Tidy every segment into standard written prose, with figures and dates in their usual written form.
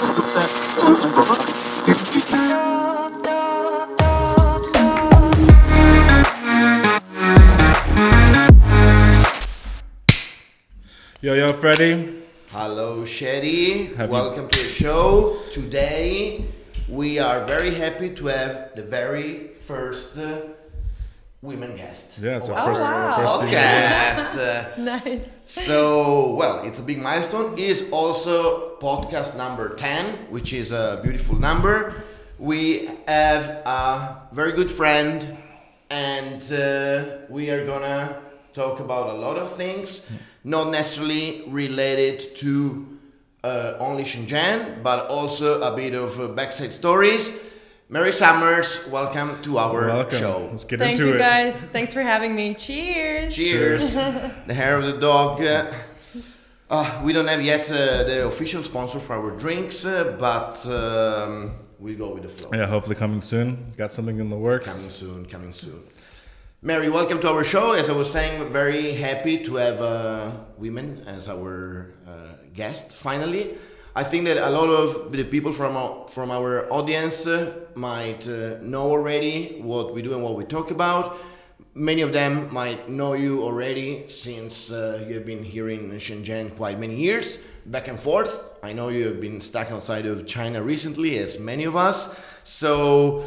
Yo, Freddie. Hello, Shetty. Welcome to the show. Today, we are very happy to have the very first women guest. Yeah, it's of our first podcast. Nice. So, well, it's a big milestone. It is also podcast number 10, which is a beautiful number. We have a very good friend, and we are gonna talk about a lot of things. Not necessarily related to only Shenzhen, but also a bit of backside stories. Mary Summers, welcome to our show. Let's get Thank into you it. guys. Thanks for having me. Cheers. Cheers. The hair of the dog. We don't have yet the official sponsor for our drinks, but we go with the flow. Yeah, hopefully coming soon. Got something in the works. Coming soon. Mary, welcome to our show. As I was saying, we're very happy to have women as our guest, finally. I think that a lot of the people from our audience might know already what we do and what we talk about. Many of them might know you already since you have been here in Shenzhen quite many years, back and forth. I know you have been stuck outside of China recently, as many of us. So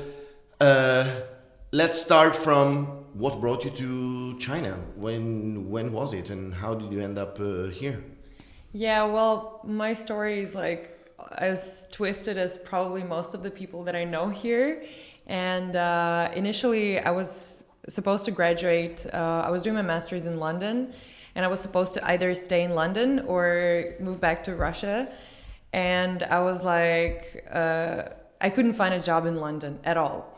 let's start from what brought you to China? When was it, and how did you end up here? Yeah, well, my story is like as twisted as probably most of the people that I know here. And initially, I was supposed to graduate. I was doing my master's in London, and I was supposed to either stay in London or move back to Russia. And I was like, I couldn't find a job in London at all.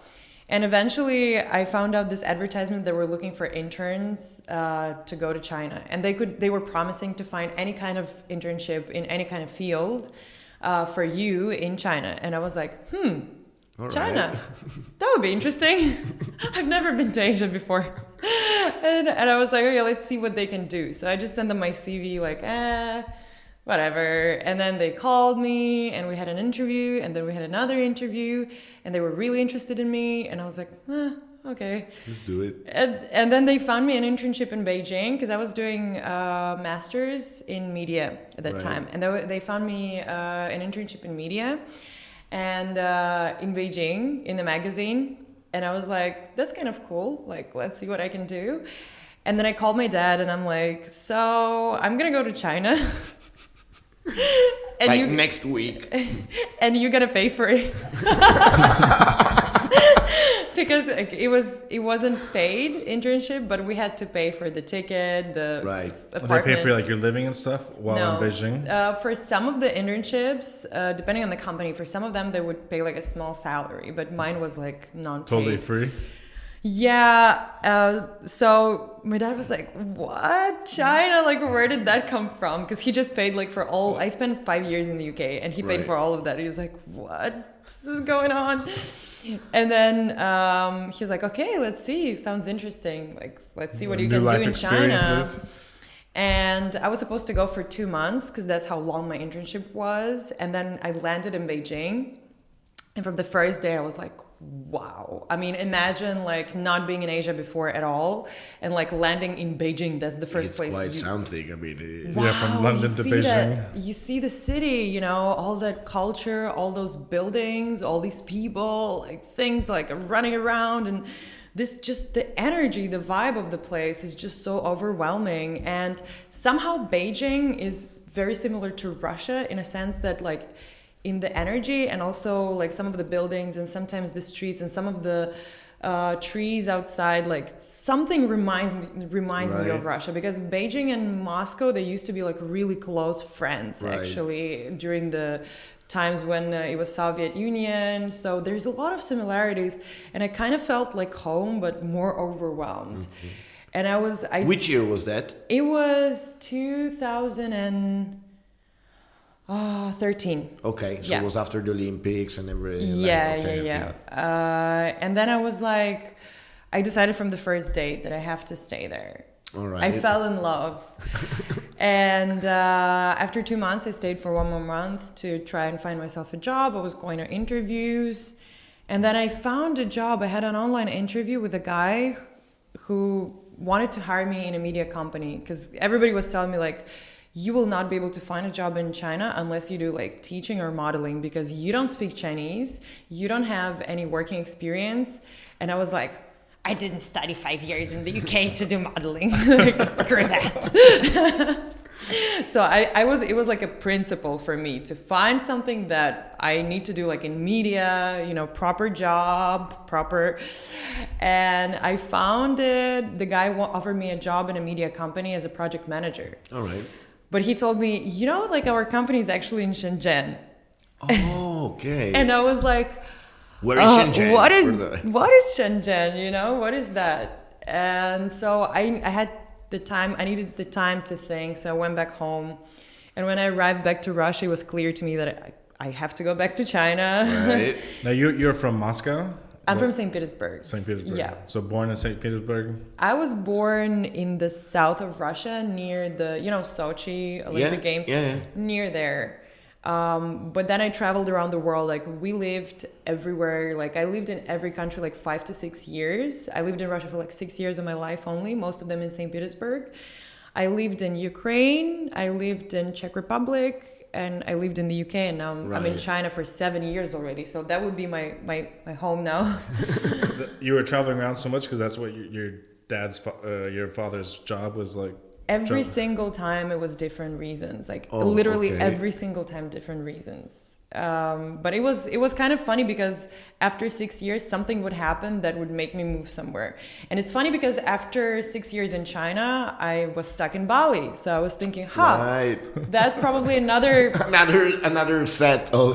And eventually I found out this advertisement that were looking for interns to go to China. And they were promising to find any kind of internship in any kind of field for you in China. And I was like, All China, right. that would be interesting. I've never been to Asia before. And I was like, okay, let's see what they can do. So I just sent them my CV like, whatever. And then they called me and we had an interview, and then we had another interview, and they were really interested in me. And I was like, okay. Let's do it. And then they found me an internship in Beijing because I was doing a master's in media at that time. And they found me an internship in media and in Beijing in the magazine. And I was like, that's kind of cool. Like, let's see what I can do. And then I called my dad and I'm like, so I'm going to go to China. And like next week. And you gotta pay for it. Because like, it wasn't paid internship, but we had to pay for the ticket, the apartment. They pay for like your living and stuff while in Beijing? For some of the internships, depending on the company, for some of them they would pay like a small salary, but mine was like non-paid. Totally free? Yeah, so my dad was like, what? China? Like, where did that come from? Because he just paid like for all, I spent 5 years in the UK and he paid for all of that. He was like, what is going on? And then he was like, okay, let's see. Sounds interesting. Like, let's see what you can do in China. And I was supposed to go for 2 months because that's how long my internship was. And then I landed in Beijing. And from the first day, I was like, wow. I mean, imagine like not being in Asia before at all and like landing in Beijing. That's the first place. It's quite something. I mean, wow, yeah, from London to Beijing. You see the city, you know, all that culture, all those buildings, all these people, like things like running around, and this just the energy, the vibe of the place is just so overwhelming. And somehow Beijing is very similar to Russia in a sense that like in the energy and also like some of the buildings and sometimes the streets and some of the trees outside, like something reminds me of Russia, because Beijing and Moscow, they used to be like really close friends actually during the times when it was Soviet Union. So there's a lot of similarities, and I kind of felt like home but more overwhelmed. And which year was that? It was 2013. Okay, so it was after the Olympics and everything. Yeah. And then I was like, I decided from the first date that I have to stay there. All right. I fell in love. And after 2 months, I stayed for 1 more month to try and find myself a job. I was going to interviews. And then I found a job. I had an online interview with a guy who wanted to hire me in a media company, because everybody was telling me, like, you will not be able to find a job in China unless you do like teaching or modeling, because you don't speak Chinese, you don't have any working experience. And I was like, I didn't study 5 years in the UK to do modeling. Like, screw that. So it was like a principle for me to find something that I need to do, like in media, proper job, and I found it. The guy offered me a job in a media company as a project manager. All right. But he told me, like our company is actually in Shenzhen. Oh, okay. And I was like, where is Shenzhen? What is Shenzhen? What is that? And so I had the time, I needed the time to think. So I went back home. And when I arrived back to Russia, it was clear to me that I have to go back to China. Right. Now you're from Moscow? I'm from St. Petersburg. St. Petersburg. Yeah. So born in St. Petersburg? I was born in the south of Russia, near the, Sochi Olympic Games. Yeah. Near there. But then I traveled around the world. Like, we lived everywhere. Like, I lived in every country like 5 to 6 years. I lived in Russia for like 6 years of my life only, most of them in St. Petersburg. I lived in Ukraine. I lived in Czech Republic. And I lived in the UK, and now I'm in China for 7 years already. So that would be my home now. You were traveling around so much because that's what your father's job was like? Every single time it was different reasons, like literally every single time different reasons. But it was kind of funny because after 6 years, something would happen that would make me move somewhere. And it's funny because after 6 years in China, I was stuck in Bali. So I was thinking, that's probably another set of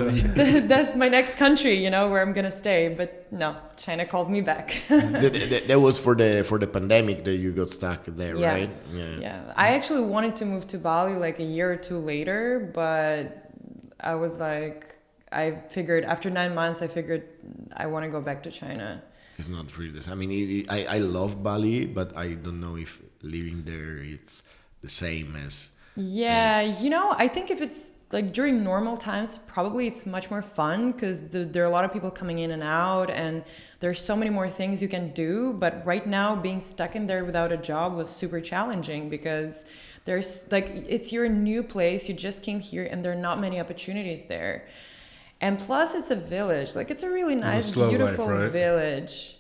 that's my next country, where I'm gonna stay. But no, China called me back. That was for the pandemic that you got stuck there, right? Yeah. I actually wanted to move to Bali like a year or two later, but I was like, I figured after 9 months, I want to go back to China. It's not really this. I mean, I love Bali, but I don't know if living there it's the same as. Yeah, I think if it's like during normal times, probably it's much more fun because there are a lot of people coming in and out, and there's so many more things you can do. But right now, being stuck in there without a job was super challenging because there's like, it's your new place, you just came here, and there are not many opportunities there. And plus it's a village, like it's a really nice, beautiful village,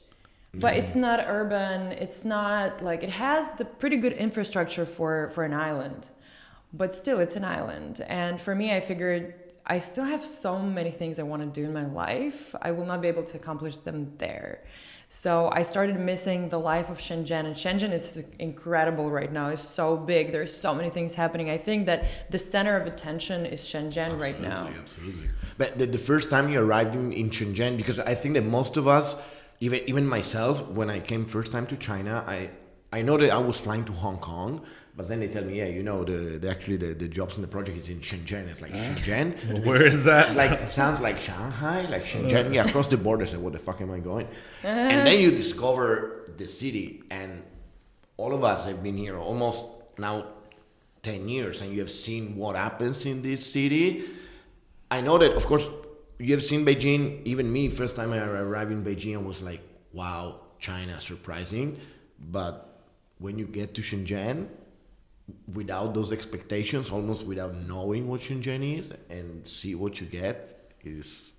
but it's not urban. It's not like, it has the pretty good infrastructure for an island, but still it's an island. And for me, I figured I still have so many things I want to do in my life. I will not be able to accomplish them there. So I started missing the life of Shenzhen, and Shenzhen is incredible right now. It's so big. There's so many things happening. I think that the center of attention is Shenzhen right now. Absolutely. But the first time you arrived in Shenzhen, because I think that most of us, even myself, when I came first time to China, I know that I was flying to Hong Kong, but then they tell me, the jobs in the project is in Shenzhen. It's like, Shenzhen? Well, where is that? Like, sounds like Shanghai, like Shenzhen. Yeah, across the border. I said, what the fuck am I going? And then you discover the city, and all of us have been here almost now 10 years, and you have seen what happens in this city. I know that, of course, you have seen Beijing. Even me, first time I arrived in Beijing, I was like, wow, China, surprising. But when you get to Shenzhen, without those expectations, almost without knowing what Shenzhen is, and see what you get, is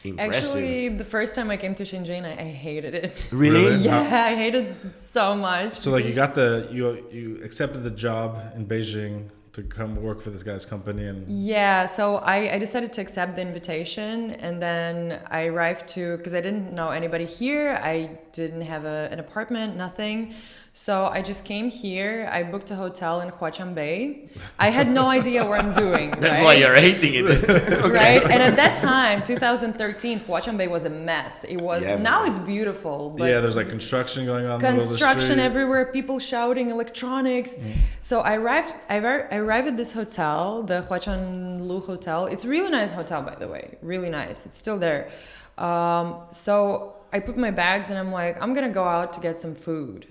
impressive. Actually, the first time I came to Shenzhen, I hated it. Really? Yeah, I hated it so much. So like you accepted the job in Beijing to come work for this guy's company, and yeah, so I decided to accept the invitation, and then I arrived because I didn't know anybody here. I didn't have an apartment, nothing. So I just came here. I booked a hotel in Huaqiangbei. I had no idea what I'm doing. That's why you're hating it. Okay. Right? And at that time, 2013, Huaqiangbei was a mess. It was, now it's beautiful. But there's like construction going on in the middle of the street. Construction everywhere, people shouting, electronics. So I arrived at this hotel, the Huaqianlu Hotel. It's a really nice hotel, by the way. Really nice. It's still there. So I put my bags and I'm like, I'm going to go out to get some food.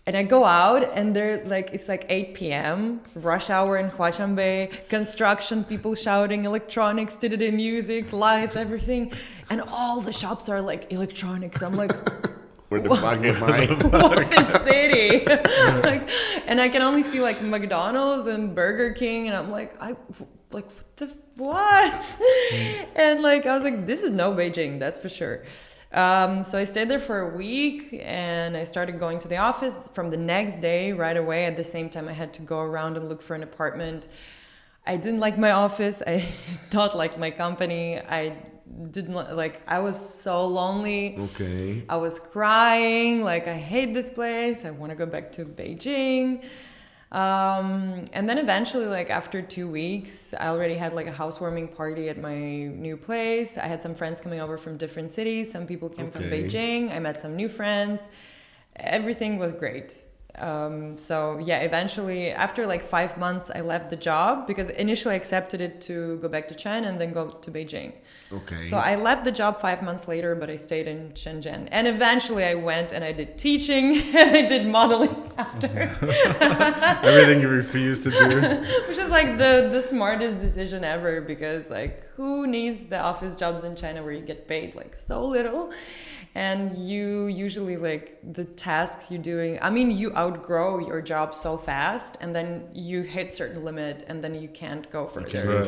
And I go out and they're like, it's like 8 p.m., rush hour in Huachanbei, construction, people shouting, electronics, music, lights, everything. And all the shops are like electronics. I'm like, Where the fuck am I? what's this city? Like, and I can only see like McDonald's and Burger King. And I'm like, what? And like, I was like, this is no Beijing, that's for sure. So I stayed there for a week and I started going to the office from the next day right away. At the same time, I had to go around and look for an apartment. I didn't like my office. I did not like my company. I didn't like, I was so lonely. Okay. I was crying. Like, I hate this place. I want to go back to Beijing. And then eventually, like after 2 weeks, I already had like a housewarming party at my new place. I had some friends coming over from different cities. Some people came from Beijing. I met some new friends. Everything was great. So yeah, eventually after like 5 months, I left the job because initially I accepted it to go back to China and then go to Beijing. Okay. So I left the job 5 months later, but I stayed in Shenzhen. And eventually I went and I did teaching and I did modeling after. Everything you refuse to do. Which is like the smartest decision ever because like who needs the office jobs in China where you get paid like so little? And you usually like the tasks you're doing, I mean, you outgrow your job so fast and then you hit certain limit and then you can't go further.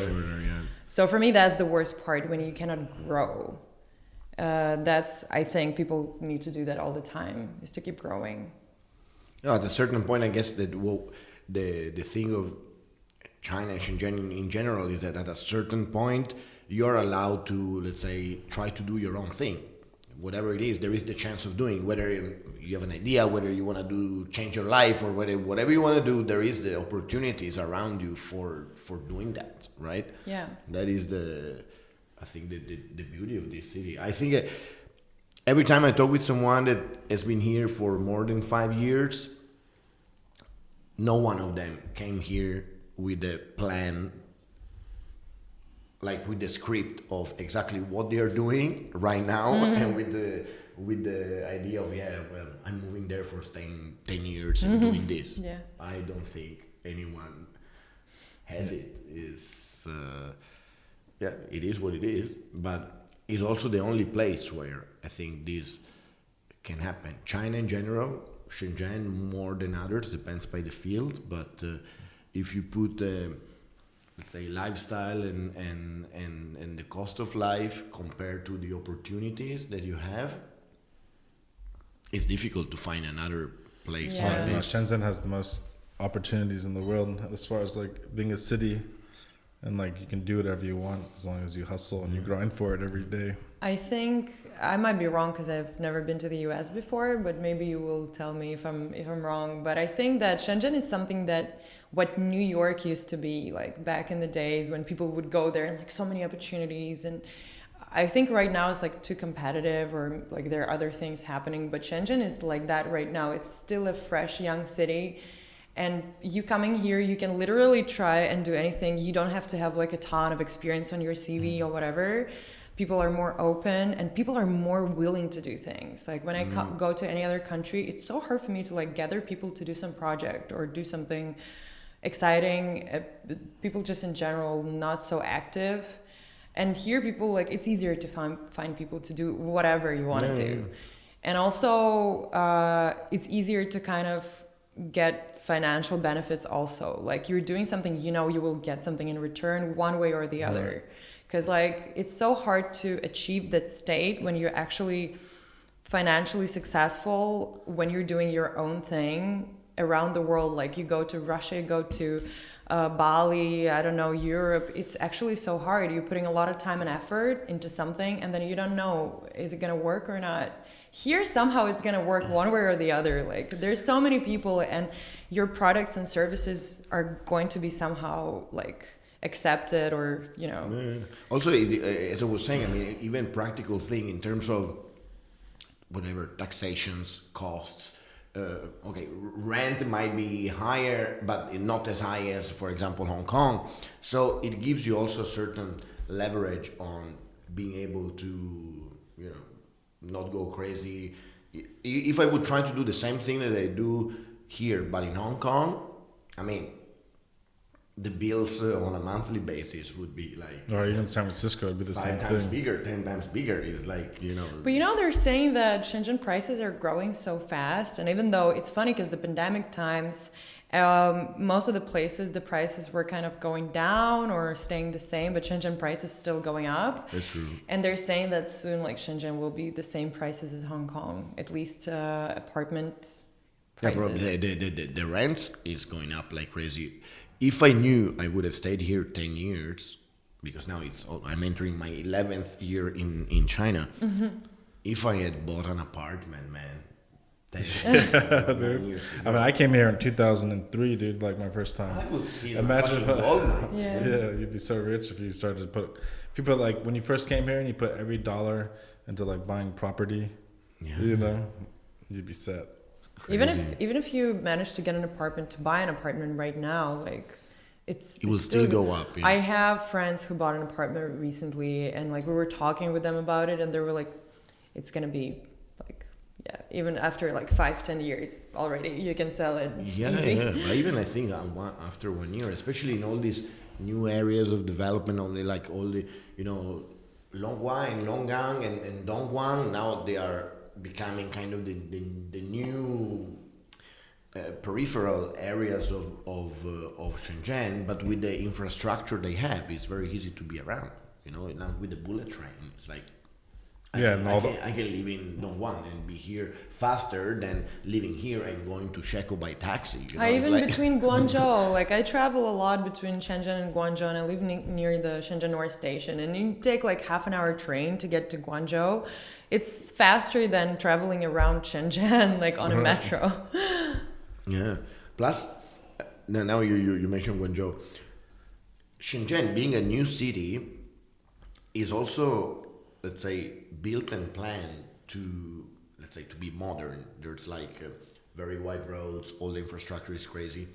So for me, that's the worst part when you cannot grow. I think people need to do that all the time is to keep growing. At a certain point, I guess that the thing of China and Shenzhen in general is that at a certain point, you're allowed to, let's say, try to do your own thing. Whatever it is, there is the chance of doing, whether you have an idea, whether you want to change your life or whatever you want to do, there is the opportunities around you for doing that, right? Yeah. That is I think the beauty of this city. I think every time I talk with someone that has been here for more than 5 years, no one of them came here with a plan, like with the script of exactly what they are doing right now, and with the idea of I'm moving there for staying 10 years and doing this. Yeah. I don't think anyone has it. It is what it is, but it's also the only place where I think this can happen. China in general, Shenzhen more than others, depends by the field, but if you put let's say lifestyle and the cost of life compared to the opportunities that you have, it's difficult to find another place like this. Shenzhen has the most opportunities in the world as far as like being a city, and like you can do whatever you want as long as you hustle and you grind for it every day. I think I might be wrong because I've never been to the US before, but maybe you will tell me if I'm wrong. But I think that Shenzhen is something that what New York used to be like back in the days when people would go there and like so many opportunities. And I think right now it's like too competitive or like there are other things happening, but Shenzhen is like that right now. It's still a fresh young city. And you coming here, you can literally try and do anything. You don't have to have like a ton of experience on your CV or whatever. People are more open and people are more willing to do things. Like when I go to any other country, it's so hard for me to like gather people to do some project or do something exciting. People just in general not so active. And here people like it's easier to find people to do whatever you want to do. And also it's easier to kind of get financial benefits also. Like you're doing something, you know, you will get something in return one way or the other. Because like it's so hard to achieve that state when you're actually financially successful when you're doing your own thing around the world. Like you go to Russia, go to Bali, I don't know, Europe. It's actually so hard. You're putting a lot of time and effort into something and then you don't know, is it going to work or not? Here, somehow it's going to work one way or the other. Like there's so many people and your products and services are going to be somehow like accepted or, you know. Also, as I was saying, I mean, even practical thing in terms of whatever taxations, costs, rent might be higher, but not as high as, for example, Hong Kong. So it gives you also certain leverage on being able to, you know, not go crazy if I would try to do the same thing that I do here, but in Hong Kong, I mean, the bills on a monthly basis would be like, Or even San Francisco would be the same 5 times thing. bigger, 10 times bigger. It's like, But they're saying that Shenzhen prices are growing so fast, and even though it's funny because the pandemic times, most of the places the prices were kind of going down or staying the same, but Shenzhen price is still going up. That's true. And they're saying that soon, like Shenzhen will be the same prices as Hong Kong, at least apartment Yeah, prices. probably the rents is going up like crazy. If I knew, I would have stayed here 10 years, because now I'm entering my 11th year in China. Mm-hmm. If I had bought an apartment, man, 10 years, I mean, I came here in 2003, dude, like my first time. I would see Imagine if Yeah. you'd be so rich if you started to put, if you put like, when you first came here and you put every dollar into like buying property, you know, you'd be set. Even if you manage to get an apartment, to buy an apartment right now, like it will still go up. Yeah. I have friends who bought an apartment recently, and like we were talking with them about it, and they were like, it's gonna be like, yeah, even after like 5-10 years already, you can sell it Yeah, easy. yeah. I think after 1 year, especially in all these new areas of development, only like all the, Longhua and Longgang and Dongguan, now they are becoming kind of the new peripheral areas of Shenzhen, but with the infrastructure they have, it's very easy to be around. Now with the bullet train, it's like I can live in Dongguan and be here faster than living here and going to Shekou by taxi. Between Guangzhou, like I travel a lot between Shenzhen and Guangzhou, and I live near the Shenzhen North Station, and you take like half-an-hour train to get to Guangzhou. It's faster than traveling around Shenzhen, like on a metro. Yeah. Plus, now you mentioned Guangzhou. Shenzhen, being a new city, is also, let's say, built and planned to be modern. There's like very wide roads, all the infrastructure is crazy.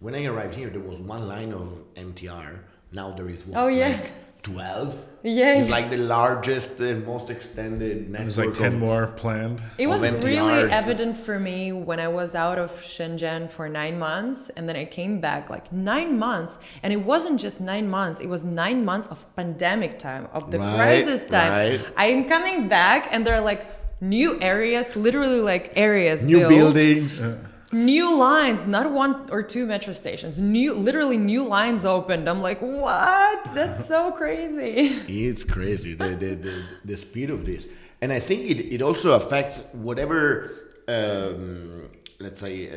When I arrived here, there was one line of MTR. Now there is like 12. Yeah. It's like the largest and most extended network. There's like 10 more planned. It was MTRs. really evident for me when I was out of Shenzhen for 9 months, and then I came back like 9 months, and it wasn't just 9 months, it was 9 months of pandemic time, of the crisis time. Right. I'm coming back and there are like new areas, literally like areas New built. buildings. New lines, not 1 or 2 metro stations. Literally new lines opened. I'm like, what? That's so crazy. It's crazy, the speed of this. And I think it also affects whatever, let's say,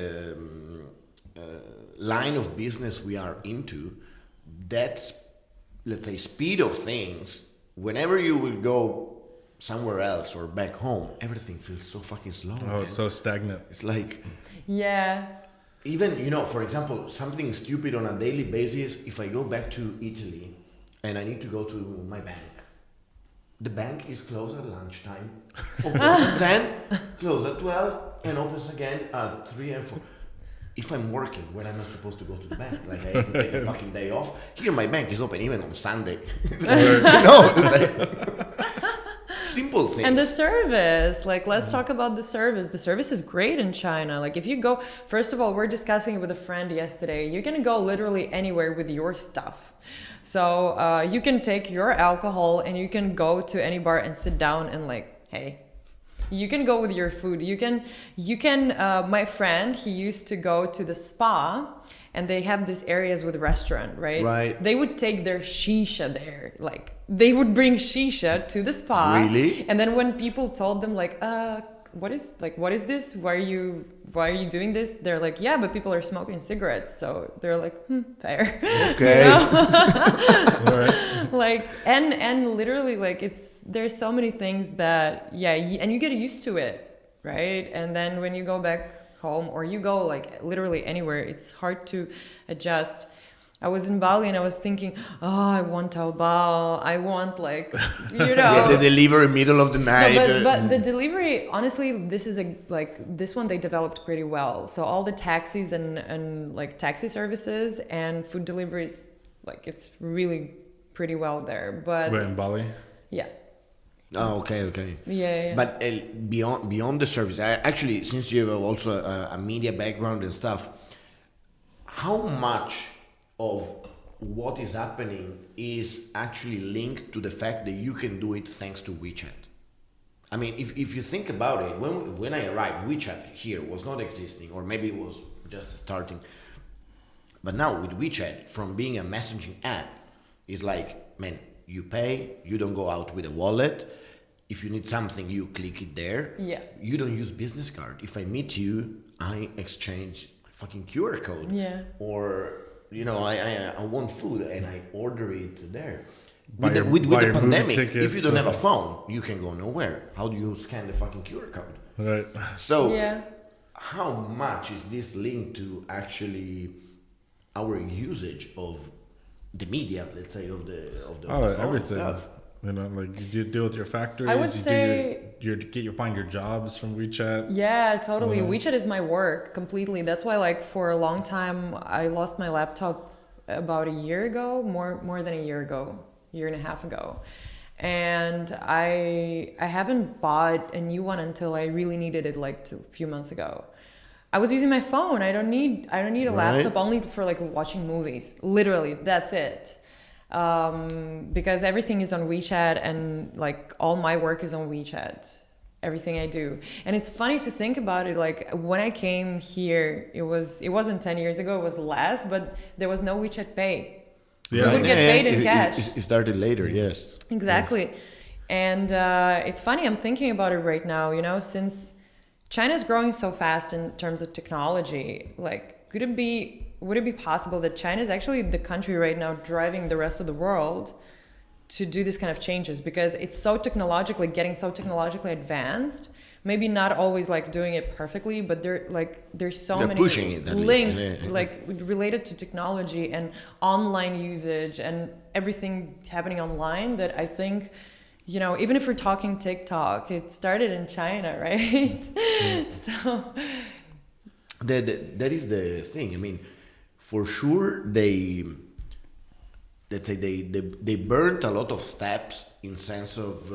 line of business we are into. That, let's say, speed of things, whenever you will go somewhere else or back home, everything feels so fucking slow. Oh, man. it's so stagnant. It's like... Yeah. Even, for example, something stupid on a daily basis, if I go back to Italy and I need to go to my bank, the bank is closed at lunchtime, opens at 10, closed at 12, and opens again at 3 and 4. If I'm working when I'm not supposed to go to the bank, like I have to take a fucking day off, here my bank is open even on Sunday. Simple things. And the service, like let's talk about the service. The service is great in China. Like if you go, first of all, we're discussing it with a friend yesterday. You're gonna go literally anywhere with your stuff. So you can take your alcohol and you can go to any bar and sit down and like, hey. You can go with your food. You can. My friend, he used to go to the spa, and they have these areas with restaurant, right? Right. They would take their shisha there, like they would bring shisha to the spa. Really? And then when people told them like, what is this? Why are you doing this? They're like, yeah, but people are smoking cigarettes. So they're like, fair. Okay. Like, and literally like there's so many things that, and you get used to it, right? And then when you go back home or you go like literally anywhere, it's hard to adjust. I was in Bali and I was thinking, I want Taobao. I want like, Yeah, the delivery middle of the night. No, but the delivery, honestly, this one they developed pretty well. So all the taxis and like taxi services and food deliveries, like it's really pretty well there. But We're in Bali. yeah. Oh, okay. Yeah. But beyond the service, actually, since you have also a media background and stuff, how much of what is happening is actually linked to the fact that you can do it thanks to WeChat? I mean, if you think about it, when I arrived, WeChat here was not existing, or maybe it was just starting. But now with WeChat, from being a messaging app, it's like, man, you pay, you don't go out with a wallet. If you need something, you click it there. Yeah. You don't use business card. If I meet you, I exchange fucking QR code. Yeah. Or, I want food and I order it there. Buy With your the movie pandemic, tickets, if you don't have a phone, you can go nowhere. How do you scan the fucking QR code? Right. So, Yeah. how much is this linked to actually our usage of the media, let's say, of the phone Everything. stuff? Like you deal with your factories. I would you say- find your jobs from WeChat. Yeah, totally. Yeah. WeChat is my work completely. That's why, like, for a long time, I lost my laptop about a year ago, more than a year ago, year and a half ago, and I haven't bought a new one until I really needed it, like a few months ago. I was using my phone. I don't need a Right. laptop, only for like watching movies. Literally, that's it. Because everything is on WeChat, and like all my work is on WeChat. Everything I do. And it's funny to think about it. Like when I came here, it wasn't 10 years ago, it was less, but there was no WeChat Pay. Yeah. We would get paid in cash. It started later, yes. Exactly. And it's funny, I'm thinking about it right now, since China's growing so fast in terms of technology, like would it be possible that China is actually the country right now driving the rest of the world to do this kind of changes? Because it's getting so technologically advanced, maybe not always like doing it perfectly, but there's so They're many pushing it, at least. links Yeah. like related to technology and online usage and everything happening online that I think, even if we're talking TikTok, it started in China, right? So That is the thing. I mean, for sure they burnt a lot of steps in sense of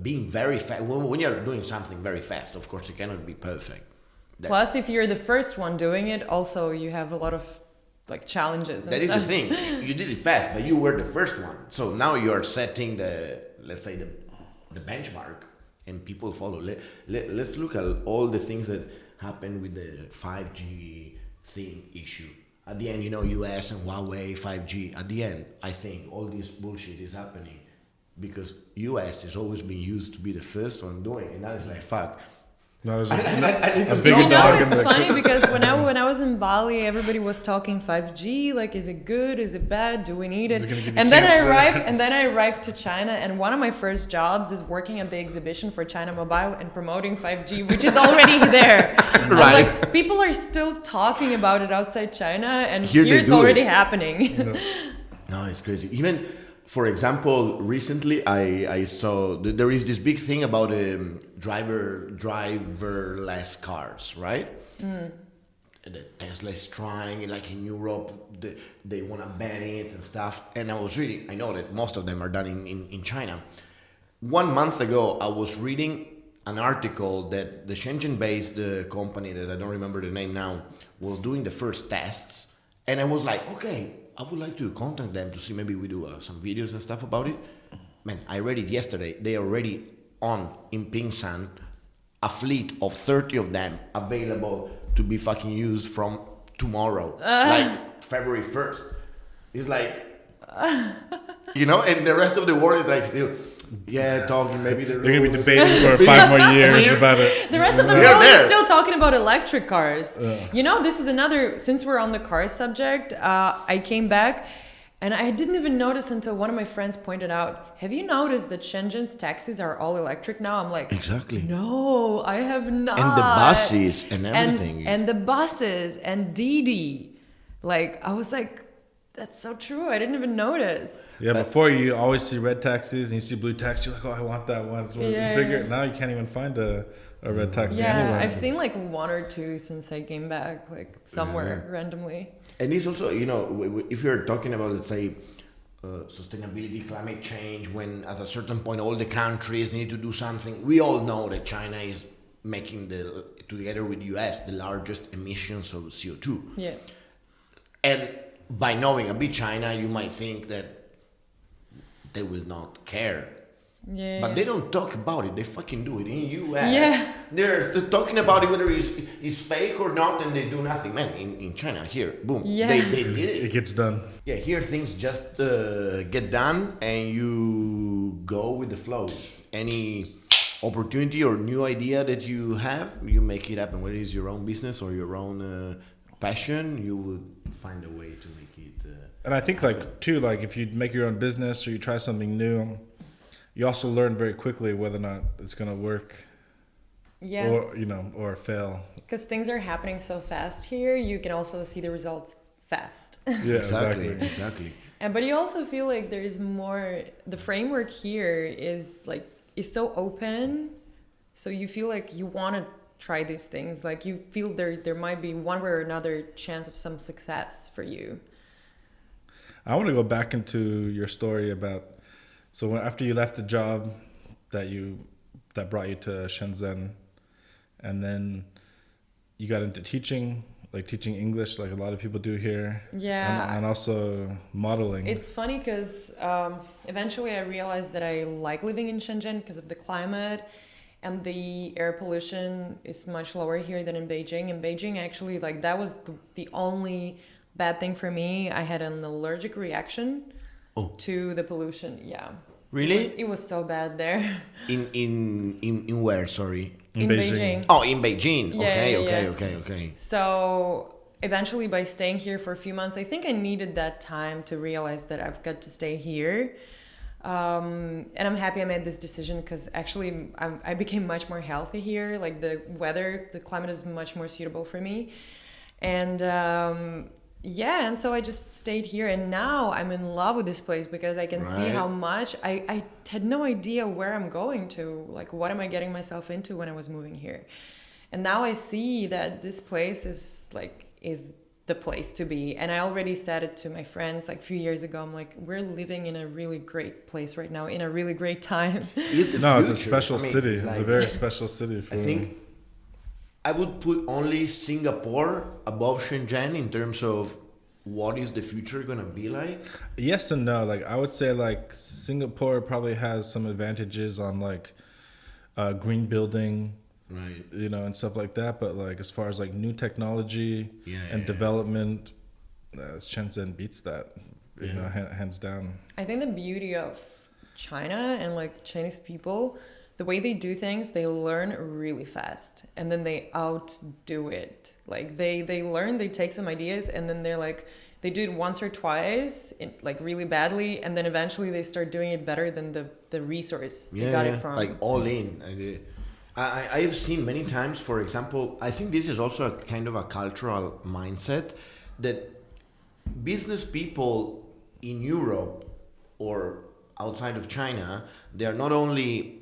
being very fast. When you're doing something very fast, of course, it cannot be perfect. plus, if you're the first one doing it, also you have a lot of like challenges. That is the thing. You did it fast, but you were the first one. So now you are setting let's say the benchmark, and people follow. Let's look at all the things that happened with the 5G thing issue. At the end, US and Huawei, 5G. At the end, I think all this bullshit is happening because US has always been used to be the first one doing it. And now it's like, fuck. No, there's a bigger dog in it's the funny because when I was in Bali, everybody was talking 5G. Like, is it good? Is it bad? Do we need Is it? it gonna give you And then cancer? I arrived to China, and one of my first jobs is working at the exhibition for China Mobile and promoting 5G, which is already there. I'm Right. like, people are still talking about it outside China, and Here here they it's do already it. happening. No, it's crazy. Even, for example, recently I saw there is this big thing about driverless cars, right? The Tesla is trying, like in Europe, they want to ban it and stuff. And I know that most of them are done in China. 1 month ago, I was reading an article that the Shenzhen-based company that I don't remember the name now was doing the first tests, and I was like, okay, I would like to contact them to see maybe we do some videos and stuff about it. Man, I read it yesterday. They are already in Pingshan, a fleet of 30 of them available to be fucking used from tomorrow, like February 1st. It's like, and the rest of the world is like still, talking maybe They're gonna be debating for 5 more years about it. The rest of the world is still talking about electric cars. This is another, since we're on the car subject, I came back and I didn't even notice until one of my friends pointed out, have you noticed that Shenzhen's taxis are all electric now? I'm like, Exactly. no, I have not. And the buses and everything. And the buses and Didi. Like, I was like, that's so true. I didn't even notice. Yeah, before you always see red taxis and you see blue taxis, you're like, oh, I want that one. It's bigger. Now you can't even find a red taxi anywhere. I've seen like 1 or 2 since I came back, like somewhere randomly. And it's also, if you're talking about, let's say, sustainability, climate change, when at a certain point all the countries need to do something. We all know that China is making together with US, the largest emissions of CO2. Yeah. And by knowing a bit China, you might think that they will not care. Yeah. But they don't talk about it. They fucking do it. In US, Yeah. they're talking about it whether it's fake or not, and they do nothing. Man, in China, here, boom, Yeah. they did it. It gets done. Yeah, here things just get done, and you go with the flow. Any opportunity or new idea that you have, you make it happen. Whether it's your own business or your own passion, you would find a way to make it. And I think like too, like if you make your own business or you try something new, you also learn very quickly whether or not it's gonna work. Yeah. Or or fail. Because things are happening so fast here, you can also see the results fast. Yeah, Exactly. And but you also feel like there is more. The framework here is so open, so you feel like you want to try these things. Like you feel there might be one way or another chance of some success for you. I want to go back into your story about after you left the job that brought you to Shenzhen, and then you got into teaching English like a lot of people do here. Yeah. And also modeling. It's funny because eventually I realized that I like living in Shenzhen because of the climate, and the air pollution is much lower here than in Beijing. In Beijing, actually, like that was the only bad thing for me. I had an allergic reaction to the pollution. Yeah. Really? It was so bad there. In where? Sorry. In Beijing. Oh, in Beijing. Yeah, Okay. So eventually, by staying here for a few months, I think I needed that time to realize that I've got to stay here. And I'm happy I made this decision because actually I became much more healthy here. Like the weather, the climate is much more suitable for me. And and so I just stayed here, and now I'm in love with this place because I can see how much I had no idea where I'm going to, like what am I getting myself into when I was moving here. And now I see that this place is the place to be. And I already said it to my friends like a few years ago. I'm like, we're living in a really great place right now, in a really great time. It's a special city. It's a very special city. I think I would put only Singapore above Shenzhen in terms of what is the future going to be like. Yes and no. Like I would say like Singapore probably has some advantages on like green building, right? And stuff like that. But like as far as like new technology and development, Shenzhen beats that, hands down. I think the beauty of China and like Chinese people, the way they do things, they learn really fast and then they outdo it. Like they learn, they take some ideas and then they do it once or twice, like really badly, and then eventually they start doing it better than the resource they got it from. Like all in. I have seen many times, for example, I think this is also a kind of a cultural mindset that business people in Europe or outside of China, they are not only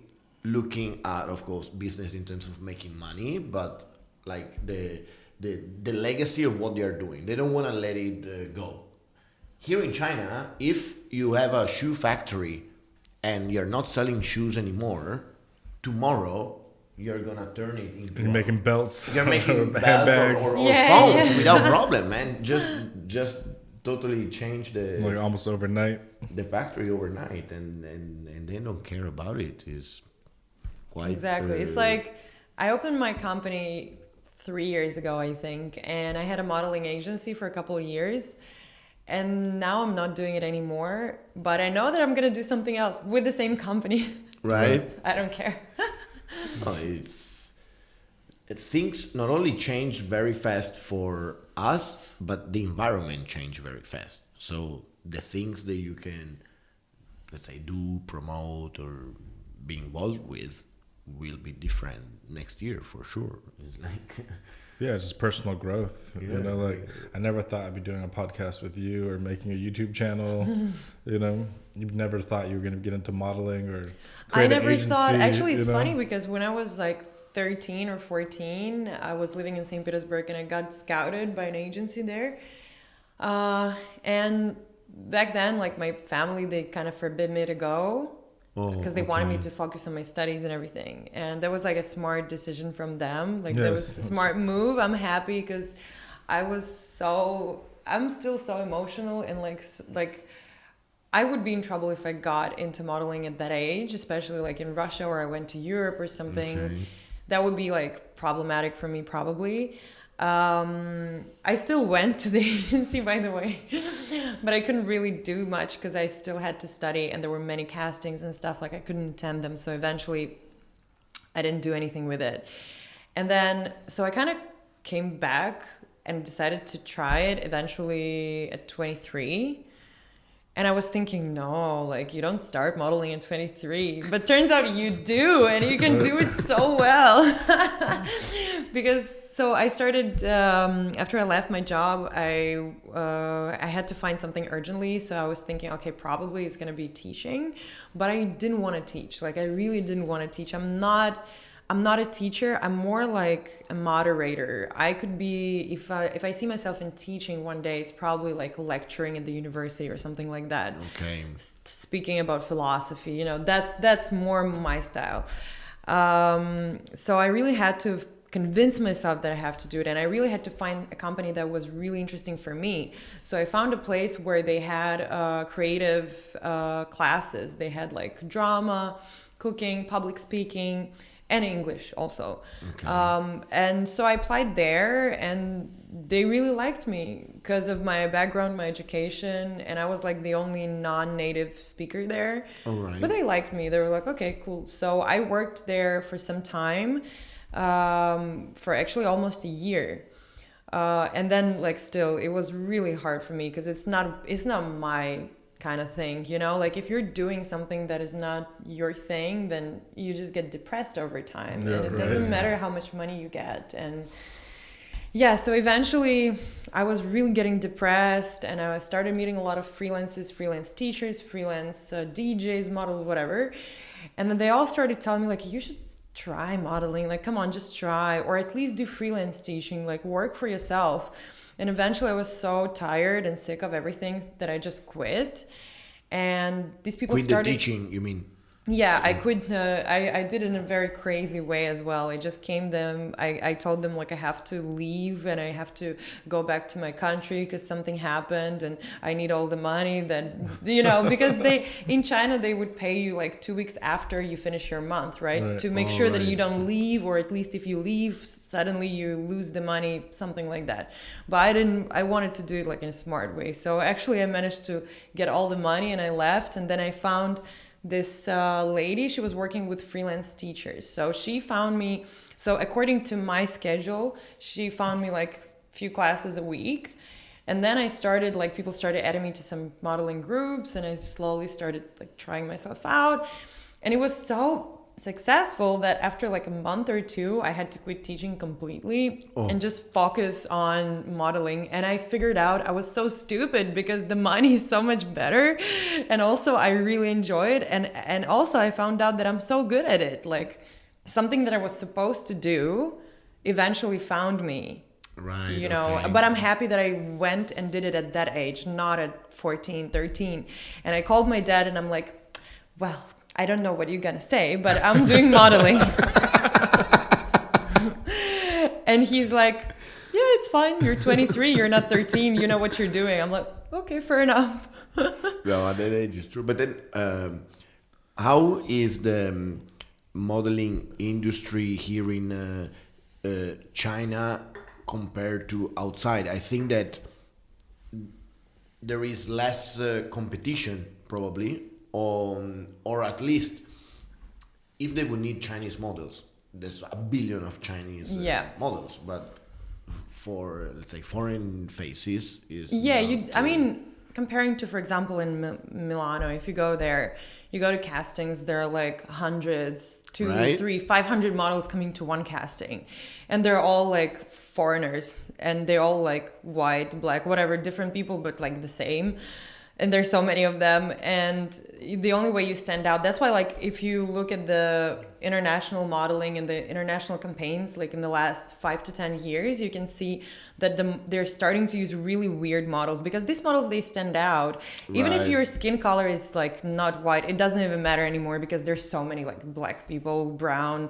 looking at, of course, business in terms of making money, but like the legacy of what they are doing. They don't want to let it go. Here in China, if you have a shoe factory and you're not selling shoes anymore, tomorrow you're gonna turn it into making belts. You're making handbags or phones without problem, man. Just totally change like almost overnight the factory overnight, and they don't care about it. Is quite exactly. It's like I opened my company 3 years ago, I think, and I had a modeling agency for a couple of years, and now I'm not doing it anymore. But I know that I'm gonna do something else with the same company. Right. I don't care. Things not only change very fast for us, but the environment change very fast. So the things that you can, let's say, do, promote, or be involved with will be different next year for sure. It's like it's just personal growth. I never thought I'd be doing a podcast with you or making a YouTube channel. You've never thought you were going to get into modeling or create I never an agency, thought. Actually, it's funny because when I was like 13 or 14, I was living in St. Petersburg and I got scouted by an agency there. And back then, like my family, they kind of forbid me to go because they wanted me to focus on my studies and everything. And that was like a smart decision from them. Like that was a smart move. I'm happy because I'm still so emotional and like I would be in trouble if I got into modeling at that age, especially like in Russia or I went to Europe or something. Okay. That would be like problematic for me probably. I still went to the agency, by the way, but I couldn't really do much because I still had to study and there were many castings and stuff, like I couldn't attend them. So eventually I didn't do anything with it. And then, so I kind of came back and decided to try it eventually at 23. And I was thinking, no, like you don't start modeling at 23, but turns out you do, and you can do it so well. So I started, after I left my job, I had to find something urgently. So I was thinking, okay, probably it's going to be teaching, but I didn't want to teach. Like I really didn't want to teach. I'm not a teacher. I'm more like a moderator. I could be, if I see myself in teaching one day, it's probably like lecturing at the university or something like that. Okay. Speaking about philosophy, you know, that's more my style. So I really had to convince myself that I have to do it. And I really had to find a company that was really interesting for me. So I found a place where they had creative classes. They had like drama, cooking, public speaking, and English also. Okay. And so I applied there and they really liked me because of my background, my education, and I was like the only non-native speaker there. All right. But they liked me. They were like, okay, cool. So I worked there for some time, for actually almost a year. And then like still, it was really hard for me because it's not my kind of thing, you know, like if you're doing something that is not your thing, then you just get depressed over time. Yeah, and it doesn't matter how much money you get. And yeah, so eventually I was really getting depressed and I started meeting a lot of freelance teachers, freelance DJs, models, whatever. And then they all started telling me like, you should try modeling, like, come on, just try, or at least do freelance teaching, like work for yourself. And eventually I was so tired and sick of everything that I just quit. And these people started... Quit the teaching, you mean? Yeah, I quit. I did it in a very crazy way as well. I just I told them like I have to leave and I have to go back to my country because something happened and I need all the money that, you know, because in China, they would pay you like 2 weeks after you finish your month, right? To make sure that you don't leave, or at least if you leave, suddenly you lose the money, something like that. But I wanted to do it like in a smart way. So actually I managed to get all the money and I left, and then I found this lady. She was working with freelance teachers. So she found me, so according to my schedule, she found me like a few classes a week. And then I started, like people started adding me to some modeling groups and I slowly started like trying myself out. And it was so successful that after like a month or two, I had to quit teaching completely and just focus on modeling. And I figured out I was so stupid because the money is so much better. And also I really enjoy it. And also I found out that I'm so good at it. Like something that I was supposed to do eventually found me. Right. You know, okay. But I'm happy that I went and did it at that age, not at 14, 13. And I called my dad and I'm like, well, I don't know what you're going to say, but I'm doing modeling. And he's like, yeah, it's fine. You're 23. You're not 13. You know what you're doing. I'm like, okay, fair enough. No, at that age is true. But then how is the modeling industry here in China compared to outside? I think that there is less competition probably, or at least if they would need Chinese models, there's a billion of Chinese models, but for let's say foreign faces is I mean, comparing to, for example, in Milano, if you go there, you go to castings, there are like hundreds, 300, 500 models coming to one casting, and they're all like foreigners, and they're all like white, black, whatever, different people, but like the same. And there's so many of them, and the only way you stand out, that's why like if you look at the international modeling and the international campaigns, like in the last 5 to 10 years, you can see that they're starting to use really weird models, because these models, they stand out. Even if Right. your skin color is like not white, it doesn't even matter anymore, because there's so many like black people, brown,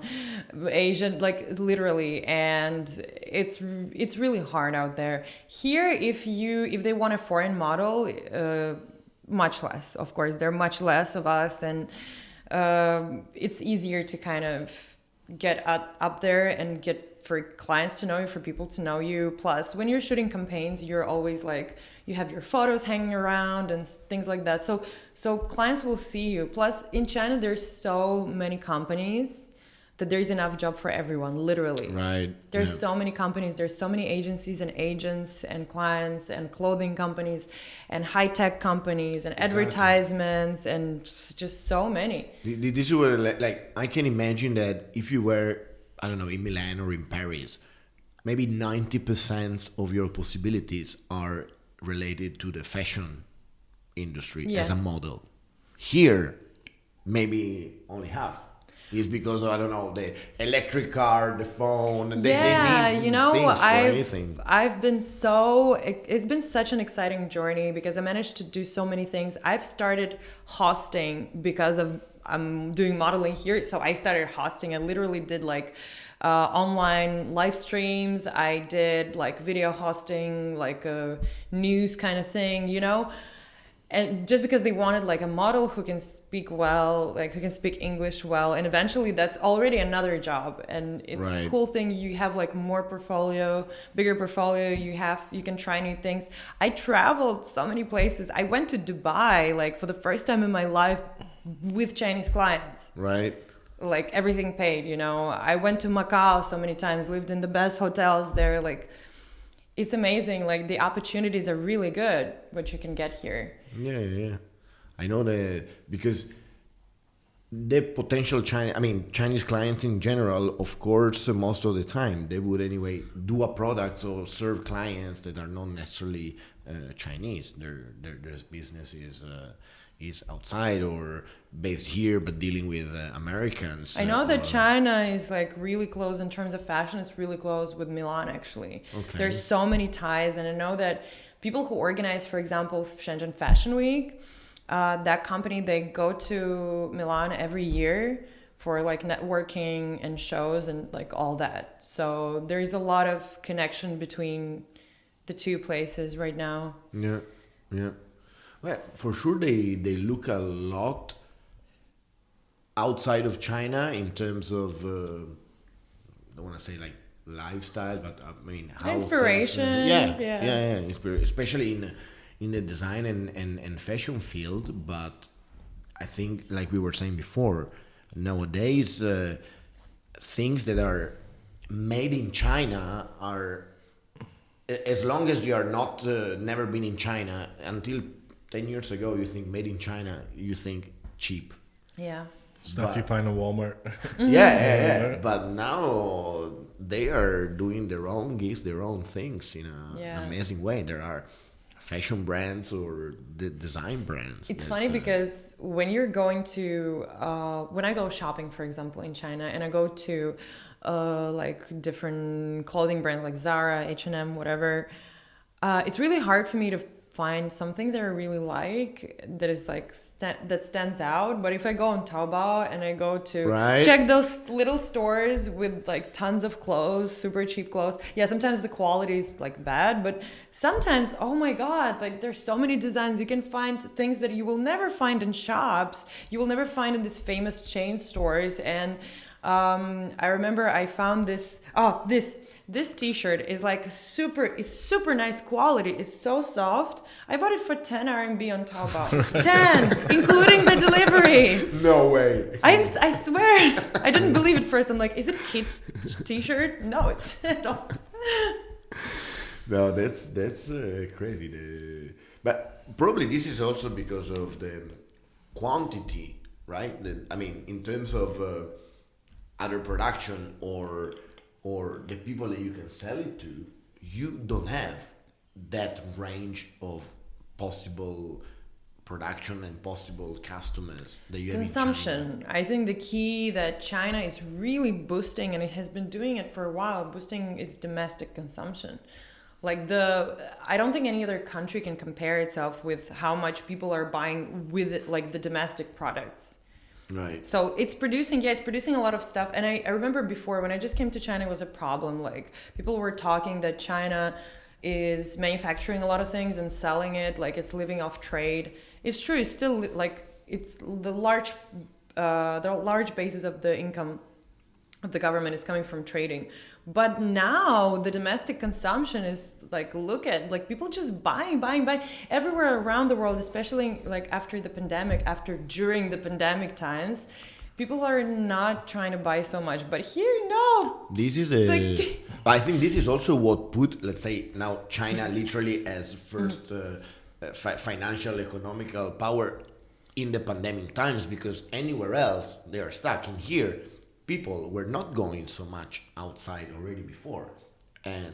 Asian, like literally, and it's really hard out there. Here, if they want a foreign model, much less, of course, there are much less of us, and it's easier to kind of get up there and get for clients to know you, for people to know you. Plus, when you're shooting campaigns, you're always like, you have your photos hanging around and things like that, so clients will see you. Plus, in China, there's so many companies that there's enough job for everyone, literally. Right. There's Yeah. so many companies, there's so many agencies and agents and clients and clothing companies and high-tech companies and advertisements and just so many. This were like, I can imagine that if you were, I don't know, in Milan or in Paris, maybe 90% of your possibilities are related to the fashion industry Yeah. as a model. Here, maybe only half. Is because of, I don't know, the electric car, the phone. They need you know, things for anything. I've been it's been such an exciting journey, because I managed to do so many things. I've started hosting because of I'm doing modeling here, so I started hosting. I literally did like online live streams. I did like video hosting, like a news kind of thing, you know. And just because they wanted like a model who can speak well, like who can speak English well, and eventually that's already another job, and it's Right. a cool thing. You have like more portfolio, bigger portfolio. You can try new things. I traveled so many places. I went to Dubai like for the first time in my life with Chinese clients. Right. Like everything paid, you know. I went to Macau so many times, lived in the best hotels there. Like it's amazing. Like the opportunities are really good, what you can get here. Yeah. I know that because the potential Chinese clients in general, of course, most of the time they would anyway do a product or serve clients that are not necessarily Chinese. Their business is outside or based here, but dealing with Americans. I know that China is like really close in terms of fashion. It's really close with Milan, actually. Okay. There's so many ties, and I know that people who organize, for example, Shenzhen Fashion Week, that company, they go to Milan every year for like networking and shows and like all that. So there's a lot of connection between the two places right now. Yeah. Well, for sure they look a lot outside of China in terms of, I don't want to say like lifestyle, but I mean how Inspiration. Yeah. Especially in the design and fashion field. But I think, like we were saying before, nowadays things that are made in China are, as long as you are not never been in China, until 10 years ago you think made in China, you think cheap. Yeah. Stuff you find in Walmart. Yeah. But now they are doing their own gigs, their own things in an amazing way. There are fashion brands or the design brands. It's funny because when you're going to, when I go shopping, for example, in China, and I go to like different clothing brands like Zara, H&M, whatever, it's really hard for me to find something that I really like that is like that stands out. But if I go on Taobao and I go to check those little stores with like tons of clothes, super cheap clothes, yeah, sometimes the quality is like bad, but sometimes, oh my god, like there's so many designs. You can find things that you will never find in shops, you will never find in these famous chain stores. And I remember I found this t-shirt is like it's super nice quality. It's so soft. I bought it for 10 RMB on Taobao. 10, including the delivery. No way. I swear. I didn't believe it first. I'm like, is it a kid's t-shirt? No, it's not. No, that's crazy. But probably this is also because of the quantity, right? In terms of other production or the people that you can sell it to, you don't have that range of possible production and possible customers that you have in Consumption. I think the key that China is really boosting, and it has been doing it for a while, boosting its domestic consumption. Like I don't think any other country can compare itself with how much people are buying with like the domestic products. Right. So it's producing a lot of stuff. And I remember before when I just came to China, it was a problem. Like people were talking that China is manufacturing a lot of things and selling it, like it's living off trade. It's true. It's still like it's the large basis of the income of the government is coming from trading. But now the domestic consumption is like, look at like people just buying everywhere around the world, especially like during the pandemic times. People are not trying to buy so much, but here, no. This is I think this is also what put, let's say, now China literally as first financial, economical power in the pandemic times, because anywhere else they are stuck. In here, people were not going so much outside already before, and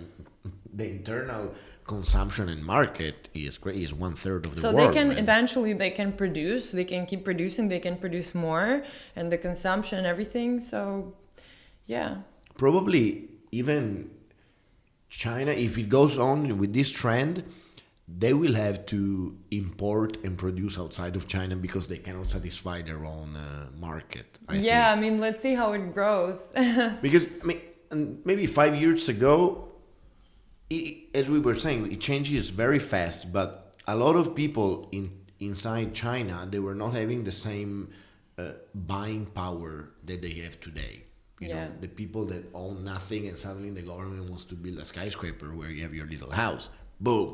the internal consumption and market is 1/3 of the so world. they can man. eventually they can keep producing, they can produce more, and the consumption and everything. So yeah, Probably even China, if it goes on with this trend, they will have to import and produce outside of China because they cannot satisfy their own market. I think. I mean, let's see how it grows. Because I mean, maybe 5 years ago, as we were saying, it changes very fast. But a lot of people inside China, they were not having the same buying power that they have today. You know, the people that own nothing, and suddenly the government wants to build a skyscraper where you have your little house. Boom,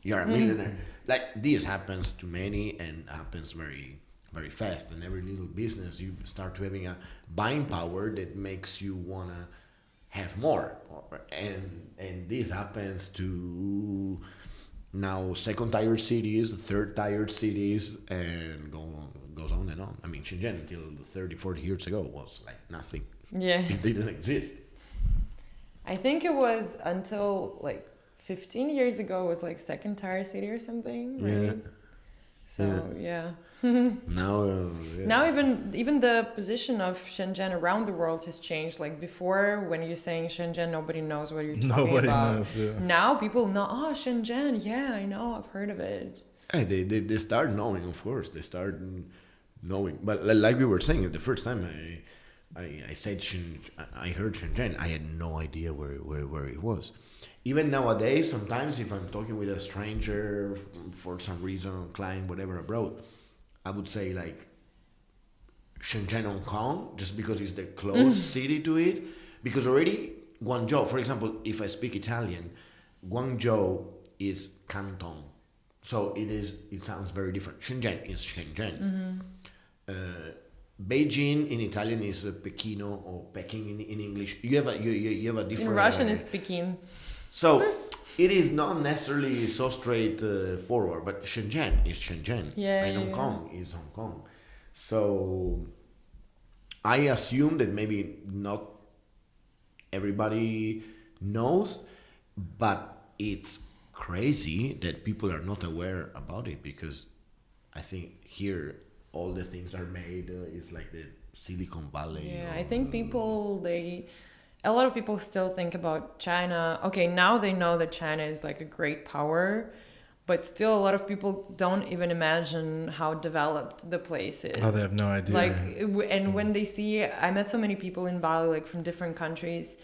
you're a millionaire. Like this happens to many, and happens very, very fast. And every little business, you start to having a buying power that makes you wanna have more. And this happens to now second tier cities, third tier cities, and goes on and on. I mean, Shenzhen until 30, 40 years ago was like nothing. Yeah. It didn't exist. I think it was until like 15 years ago, it was like second tier city or something, right? Yeah. So yeah. Now, Now even the position of Shenzhen around the world has changed. Like before, when you're saying Shenzhen, nobody knows what you're talking Nobody about. knows, yeah. Now people know, oh, Shenzhen, yeah, I know, I've heard of it. hey, they start knowing, of course. They start knowing. But like we were saying, the first time I said I heard Shenzhen, I had no idea where it was. Even nowadays, sometimes if I'm talking with a stranger for some reason, client, whatever, abroad, I would say like Shenzhen, Hong Kong, just because it's the close city to it. Because already Guangzhou, for example, if I speak Italian, Guangzhou is Canton. So it sounds very different. Shenzhen is Shenzhen. Beijing in Italian is Pekino, or Peking in English. You have a different. In Russian, it's Pekin. So it is not necessarily so straight forward, but Shenzhen is Shenzhen, and Hong Kong is Hong Kong. So I assume that maybe not everybody knows, but it's crazy that people are not aware about it, because I think here all the things are made. It's like the Silicon Valley. Yeah, I think a lot of people still think about China. Okay, now they know that China is like a great power, but still a lot of people don't even imagine how developed the place is. Oh, they have no idea. Like, and when they see, I met so many people in Bali, like from different countries.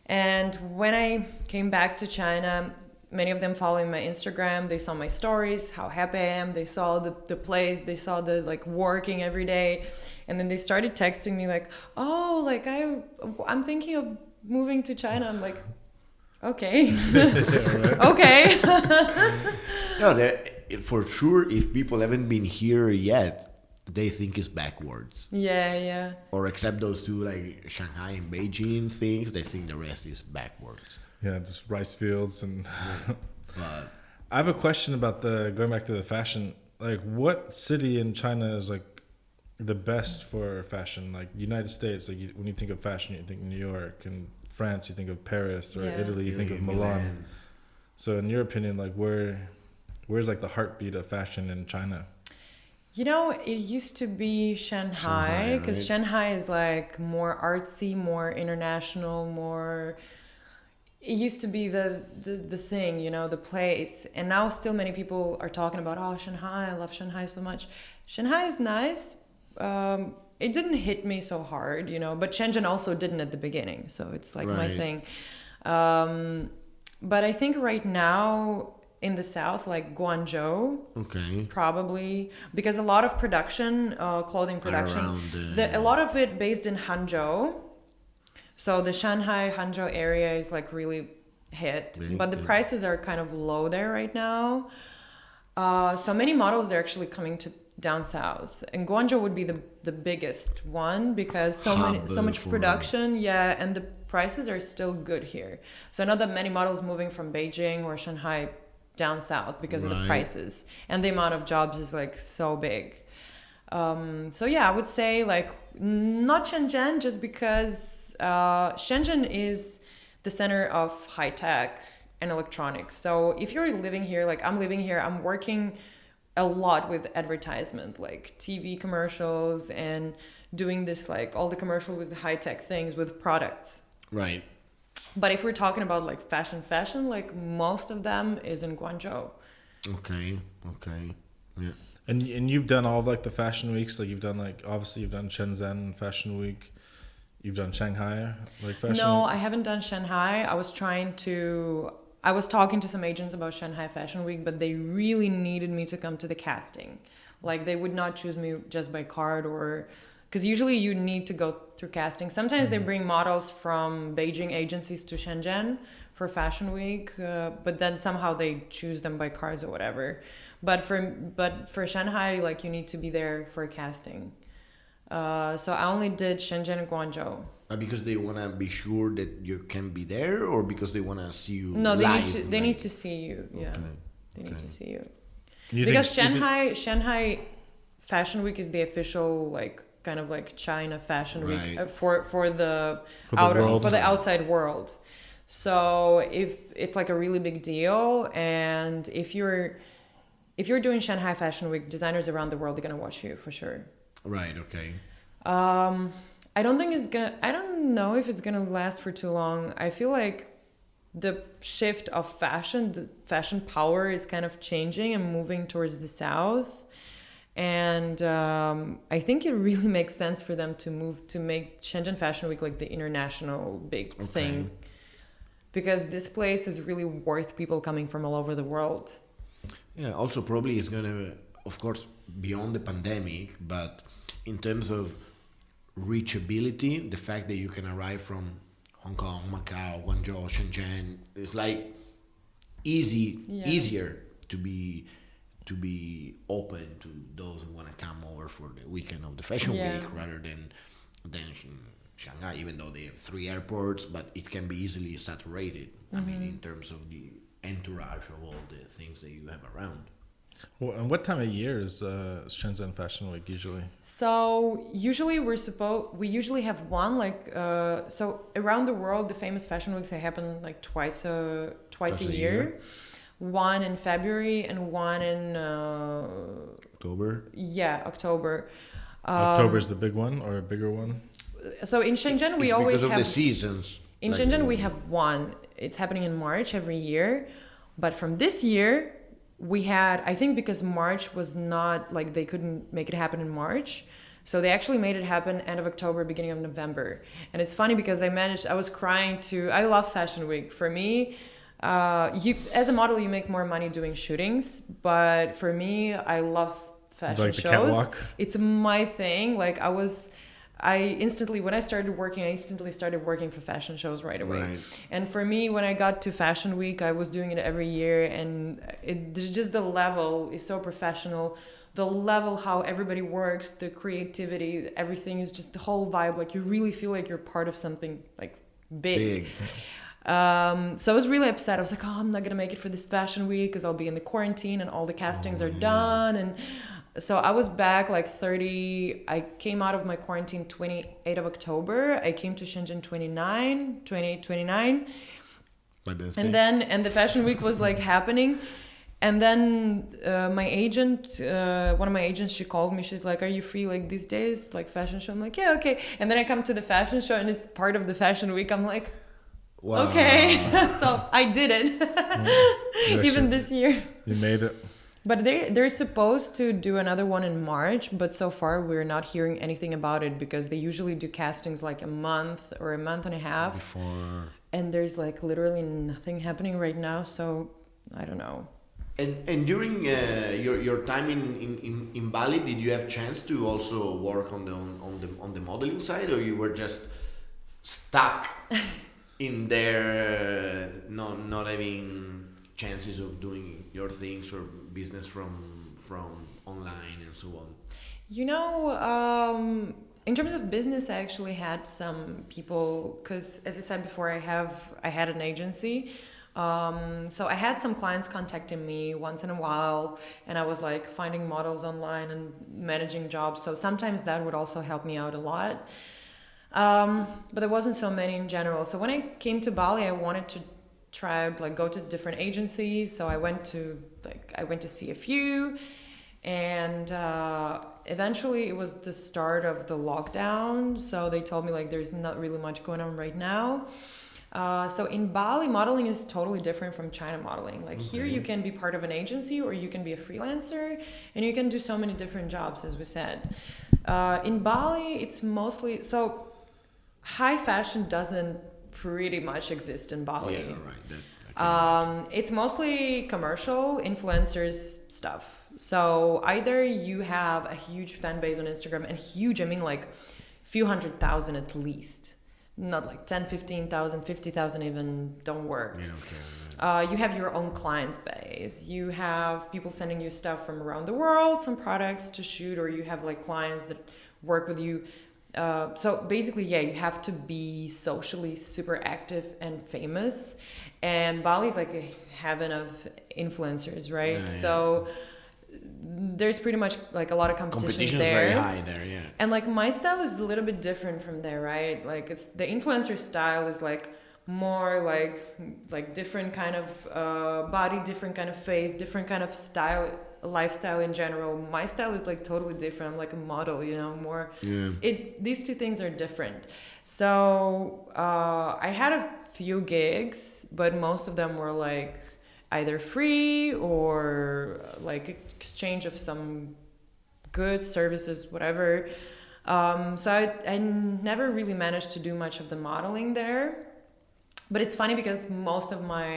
And when I came back to China, many of them following my Instagram, they saw my stories, how happy I am. They saw the place, they saw the like working every day. And then they started texting me like, oh, like I'm thinking of moving to China. I'm like, okay, okay. No, for sure, if people haven't been here yet, they think it's backwards. Yeah. Or except those two, like Shanghai and Beijing things, they think the rest is backwards. Yeah, just rice fields and. But I have a question about going back to the fashion. Like, what city in China is like the best for fashion? Like United States, like when you think of fashion, you think New York, and France, you think of Paris, or Italy, you think of Milan. So, in your opinion, like where where's like the heartbeat of fashion in China? You know, it used to be Shanghai, because right? Shanghai is like more artsy, more international, more. It used to be the thing, you know, the place. And now still many people are talking about, oh, Shanghai, I love Shanghai so much. Shanghai is nice. It didn't hit me so hard, you know, but Shenzhen also didn't at the beginning. So it's like my Right. thing. But I think right now in the south, like Guangzhou, Okay. probably, because a lot of production, clothing production, around, a lot of it based in Hangzhou. So the Shanghai Hangzhou area is like really hit, Big, but the yeah. prices are kind of low there right now. So many models they're actually coming to down south, and Guangzhou would be the biggest one because so Hub much for- production, yeah, and the prices are still good here. So not that many models moving from Beijing or Shanghai down south because of the Right. prices, and the amount of jobs is like so big. So yeah, I would say like not Shenzhen, just because Shenzhen is the center of high tech and electronics. So if you're living here, like I'm living here, I'm working a lot with advertisement, like TV commercials and doing this, like all the commercial with high tech things with products. Right. But if we're talking about like fashion, like most of them is in Guangzhou. Okay. Yeah. And you've done all of like the fashion weeks, like you've done like obviously you've done Shenzhen Fashion Week, you've done Shanghai like fashion. No, I haven't done Shanghai. I was talking to some agents about Shanghai Fashion Week, but they really needed me to come to the casting. Like they would not choose me just by card or because usually you need to go through casting. Sometimes they bring models from Beijing agencies to Shenzhen for Fashion Week, but then somehow they choose them by cards or whatever. But for Shanghai, like you need to be there for a casting. So I only did Shenzhen and Guangzhou. Because they want to be sure that you can be there, or because they want to see you No, they live? need to. They need to see you. Yeah, Okay. they need to see you. You Because think- you Shanghai Fashion Week is the official like kind of like China Fashion Week Right. for the For the world. for the outside world. So if it's like a really big deal, and if you're doing Shanghai Fashion Week, designers around the world are gonna watch you for sure. Right. Okay. I don't know if it's gonna last for too long. I feel like the shift of fashion, the fashion power is kind of changing and moving towards the south. And I think it really makes sense for them to move to make Shenzhen Fashion Week like the international big thing. Because this place is really worth people coming from all over the world. Yeah. Also, probably it's gonna, of course, beyond the pandemic, but in terms of reachability, the fact that you can arrive from Hong Kong, Macau, Guangzhou, Shenzhen, it's like easier to be open to those who want to come over for the weekend of the fashion week rather than Shanghai, even though they have 3 airports, but it can be easily saturated. I mean, in terms of the entourage of all the things that you have around. Well, and what time of year is Shenzhen Fashion Week usually? So usually we usually have one like so around the world the famous fashion weeks they happen like twice a year. One in February and one in October? Yeah, October. October's the big one or a bigger one? So in Shenzhen we It's always because of have the seasons. in like, Shenzhen we have one. It's happening in March every year, but from this year we had, I think because March was not like they couldn't make it happen in March, so they actually made it happen end of October, beginning of November. And it's funny because I was crying I love Fashion Week. For me, you as a model you make more money doing shootings, but for me I love fashion Like the shows. catwalk? It's my thing. Like when I started working, I instantly started working for fashion shows right away. Right. And for me, when I got to Fashion Week, I was doing it every year, and just the level is so professional. The level, how everybody works, the creativity, everything is just the whole vibe. Like you really feel like you're part of something like big. So I was really upset. I was like, oh, I'm not gonna make it for this Fashion Week because I'll be in the quarantine and all the castings are done. And so I was back like 30. I came out of my quarantine 28 of October. I came to Shenzhen 28, 29. My birthday. And the Fashion Week was like happening. And then my agent, one of my agents, she called me. She's like, "Are you free like these days, like fashion show?" I'm like, "Yeah, okay." And then I come to the fashion show, and it's part of the fashion week. I'm like, Wow. "Okay." So I did it, even this year. You made it. But they're supposed to do another one in March, but so far we're not hearing anything about it because they usually do castings like a month or a month and a half. Before. And there's like literally nothing happening right now, so I don't know. And during your time in Bali, did you have chance to also work on the modeling side, or you were just stuck in there, not having chances of doing your things or business from online and so on? You know, in terms of business, I actually had some people, because as I said before, I had an agency. So I had some clients contacting me once in a while, and I was like finding models online and managing jobs. So sometimes that would also help me out a lot. But there wasn't so many in general. So when I came to Bali, I wanted to try like go to different agencies. So I went to see a few, and eventually it was the start of the lockdown. So they told me like there's not really much going on right now. So in Bali, modeling is totally different from China modeling. Like here you can be part of an agency or you can be a freelancer, and you can do so many different jobs, as we said. In Bali, it's mostly, so high fashion doesn't pretty much exist in Bali. Yeah, right. It's mostly commercial influencers stuff. So either you have a huge fan base on Instagram, and huge, I mean like few 100,000 at least. Not like 10, 15,000, 50,000 even don't work. Yeah, okay. You have your own clients base. You have people sending you stuff from around the world, some products to shoot, or you have like clients that work with you. So basically, yeah, you have to be socially super active and famous. And Bali is like a heaven of influencers, right? Yeah. So there's pretty much like a lot of competition there. Very high there, yeah. And like my style is a little bit different from there, right? Like it's the influencer style is like more like different kind of body, different kind of face, different kind of style, lifestyle in general. My style is like totally different. I'm like a model, you know, more. Yeah. These two things are different. So I had a few gigs, but most of them were like either free or like exchange of some goods, services, whatever. So I never really managed to do much of the modeling there. But it's funny because most of my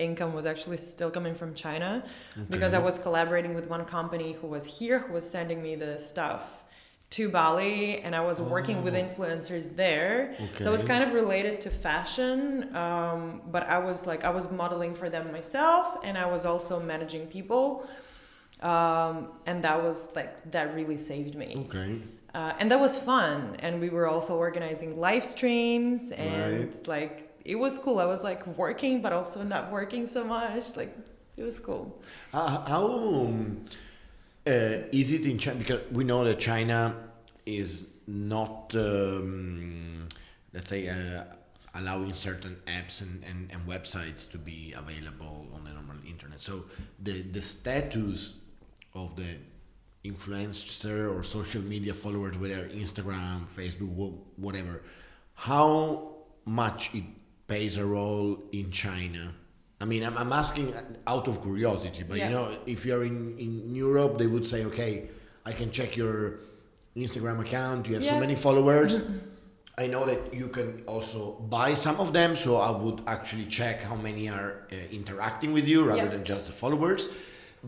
income was actually still coming from China, because I was collaborating with one company who was here, who was sending me the stuff to Bali, and I was working with influencers there. So it was kind of related to fashion, but I was modeling for them myself, and I was also managing people, and that really saved me. Okay. And that was fun, and we were also organizing live streams, and like it was cool. I was like working, but also not working so much. Like it was cool. How is it in China? Because we know that China is not, let's say, allowing certain apps and websites to be available on the normal internet. So the status of the influencer or social media followers, whether Instagram, Facebook, whatever, how much it plays a role in China? I mean, I'm asking out of curiosity, but you know, if you're in Europe, they would say, okay, I can check your Instagram account, you have so many followers. I know that you can also buy some of them, so I would actually check how many are interacting with you rather than just the followers.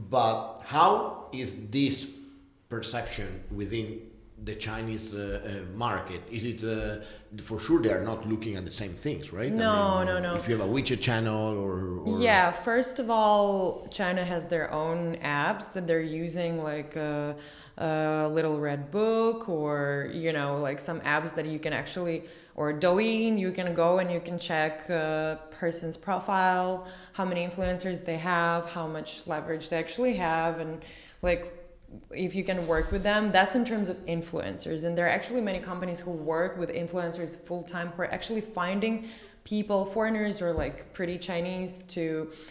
But how is this perception within the Chinese market? Is it for sure they are not looking at the same things, right? No. If you have a WeChat channel or yeah, first of all, China has their own apps that they're using, like a Little Red Book, or you know, like some apps that you can actually, or Douyin, you can go and you can check a person's profile, how many influencers they have, how much leverage they actually have, and like if you can work with them. That's in terms of influencers, and there are actually many companies who work with influencers full-time, who are actually finding people, foreigners or like pretty Chinese,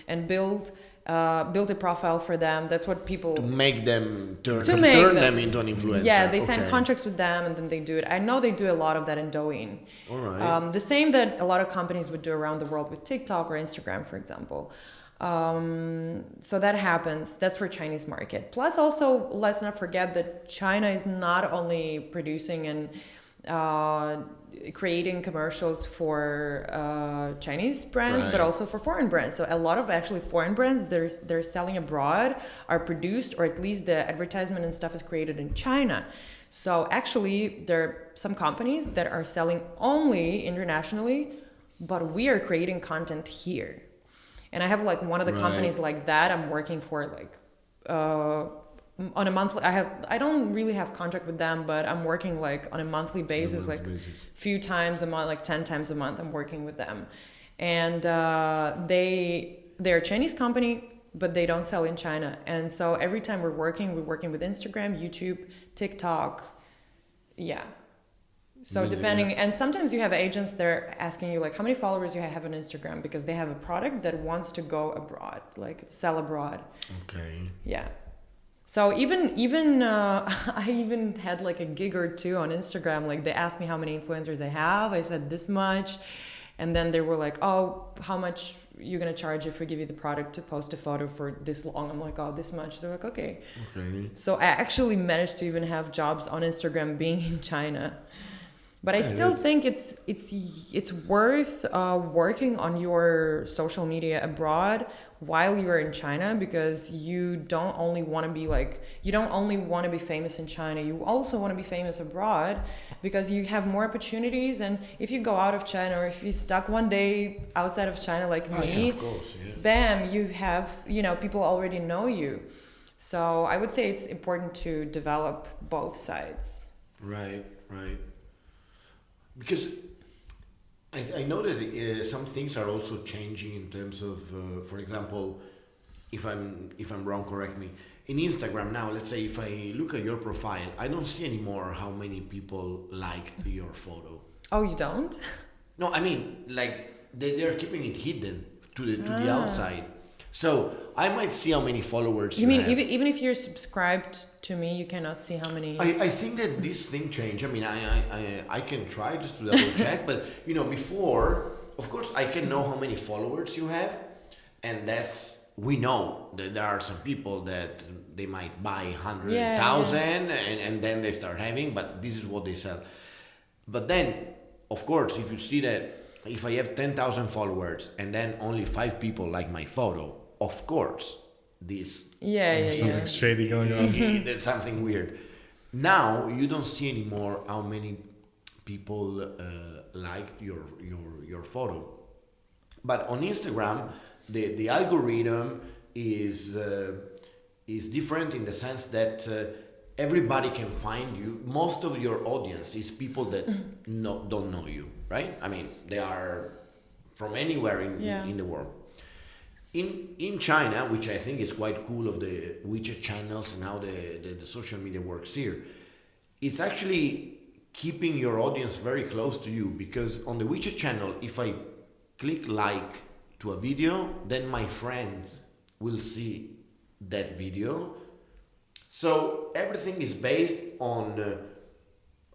and build build a profile for them. That's what people... To make them turn make them into an influencer. Yeah, they sign contracts with them and then they do it. I know they do a lot of that in Douyin. All right. The same that a lot of companies would do around the world with TikTok or Instagram, for example. So that happens. That's for Chinese market. Plus also, let's not forget that China is not only producing and creating commercials for Chinese brands, but also for foreign brands. So a lot of actually foreign brands they're selling abroad are produced, or at least the advertisement and stuff is created in China. So actually there are some companies that are selling only internationally, but we are creating content here. And I have like one of the companies like that I'm working for, like on a monthly, I don't really have contract with them, but I'm working like on a monthly basis, few times a month, like 10 times a month I'm working with them. And they're a Chinese company, but they don't sell in China. And so every time we're working with Instagram, YouTube, TikTok. Yeah. So depending, and sometimes you have agents that are asking you like how many followers you have on Instagram because they have a product that wants to go abroad, like sell abroad. Okay. Yeah. So even I even had like a gig or two on Instagram. Like they asked me how many influencers I have. I said this much, and then they were like, "Oh, how much you gonna charge if we give you the product to post a photo for this long?" I'm like, "Oh, this much." They're like, "Okay." Okay. So I actually managed to even have jobs on Instagram being in China. But I still think it's worth working on your social media abroad while you are in China, because you don't only want to be famous in China, you also want to be famous abroad, because you have more opportunities. And if you go out of China, or if you're stuck one day outside of China like me, of course, bam, you have, people already know you. So I would say it's important to develop both sides. Right. Because I know that some things are also changing in terms of, for example, if I'm wrong, correct me. In Instagram now, let's say if I look at your profile, I don't see anymore how many people like your photo. Oh, you don't? No, I mean, like they're keeping it hidden to the outside. So I might see how many followers you mean have. Even if you're subscribed to me, you cannot see how many. I think that this thing changed. I mean, I can try just to double check, but before, of course, I can know how many followers you have, and we know that there are some people that they might buy 100,000 and then they start having, but this is what they sell. But then, of course, if you see that if I have 10,000 followers and then only 5 people like my photo, of course, this something shady going on. There's something weird. Now you don't see anymore how many people liked your photo, but on Instagram the algorithm is different in the sense that everybody can find you. Most of your audience is people that don't know you, right? I mean, they are from anywhere in the world. In China, which I think is quite cool of the WeChat channels and how the social media works here, it's actually keeping your audience very close to you, because on the WeChat channel, if I click like to a video, then my friends will see that video. So everything is based on,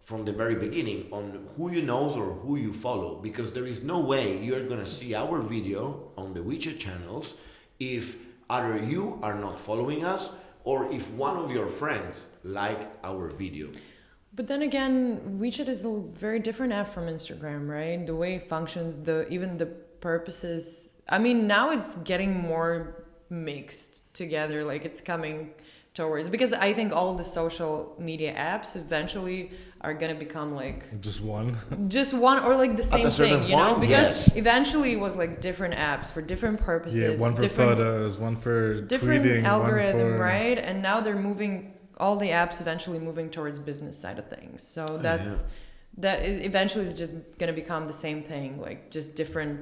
from the very beginning, on who you know or who you follow, because there is no way you're gonna see our video on the WeChat channels if either you are not following us or if one of your friends liked our video. But then again, WeChat is a very different app from Instagram, right? The way it functions, even the purposes. I mean, now it's getting more mixed together, like it's coming towards, because I think all the social media apps eventually are gonna become like just one or like the same thing, because eventually it was like different apps for different purposes. Yeah, one for photos, one for different tweeting, algorithm, right? And now they're moving all the apps eventually moving towards business side of things. So that is eventually is just gonna become the same thing, like just different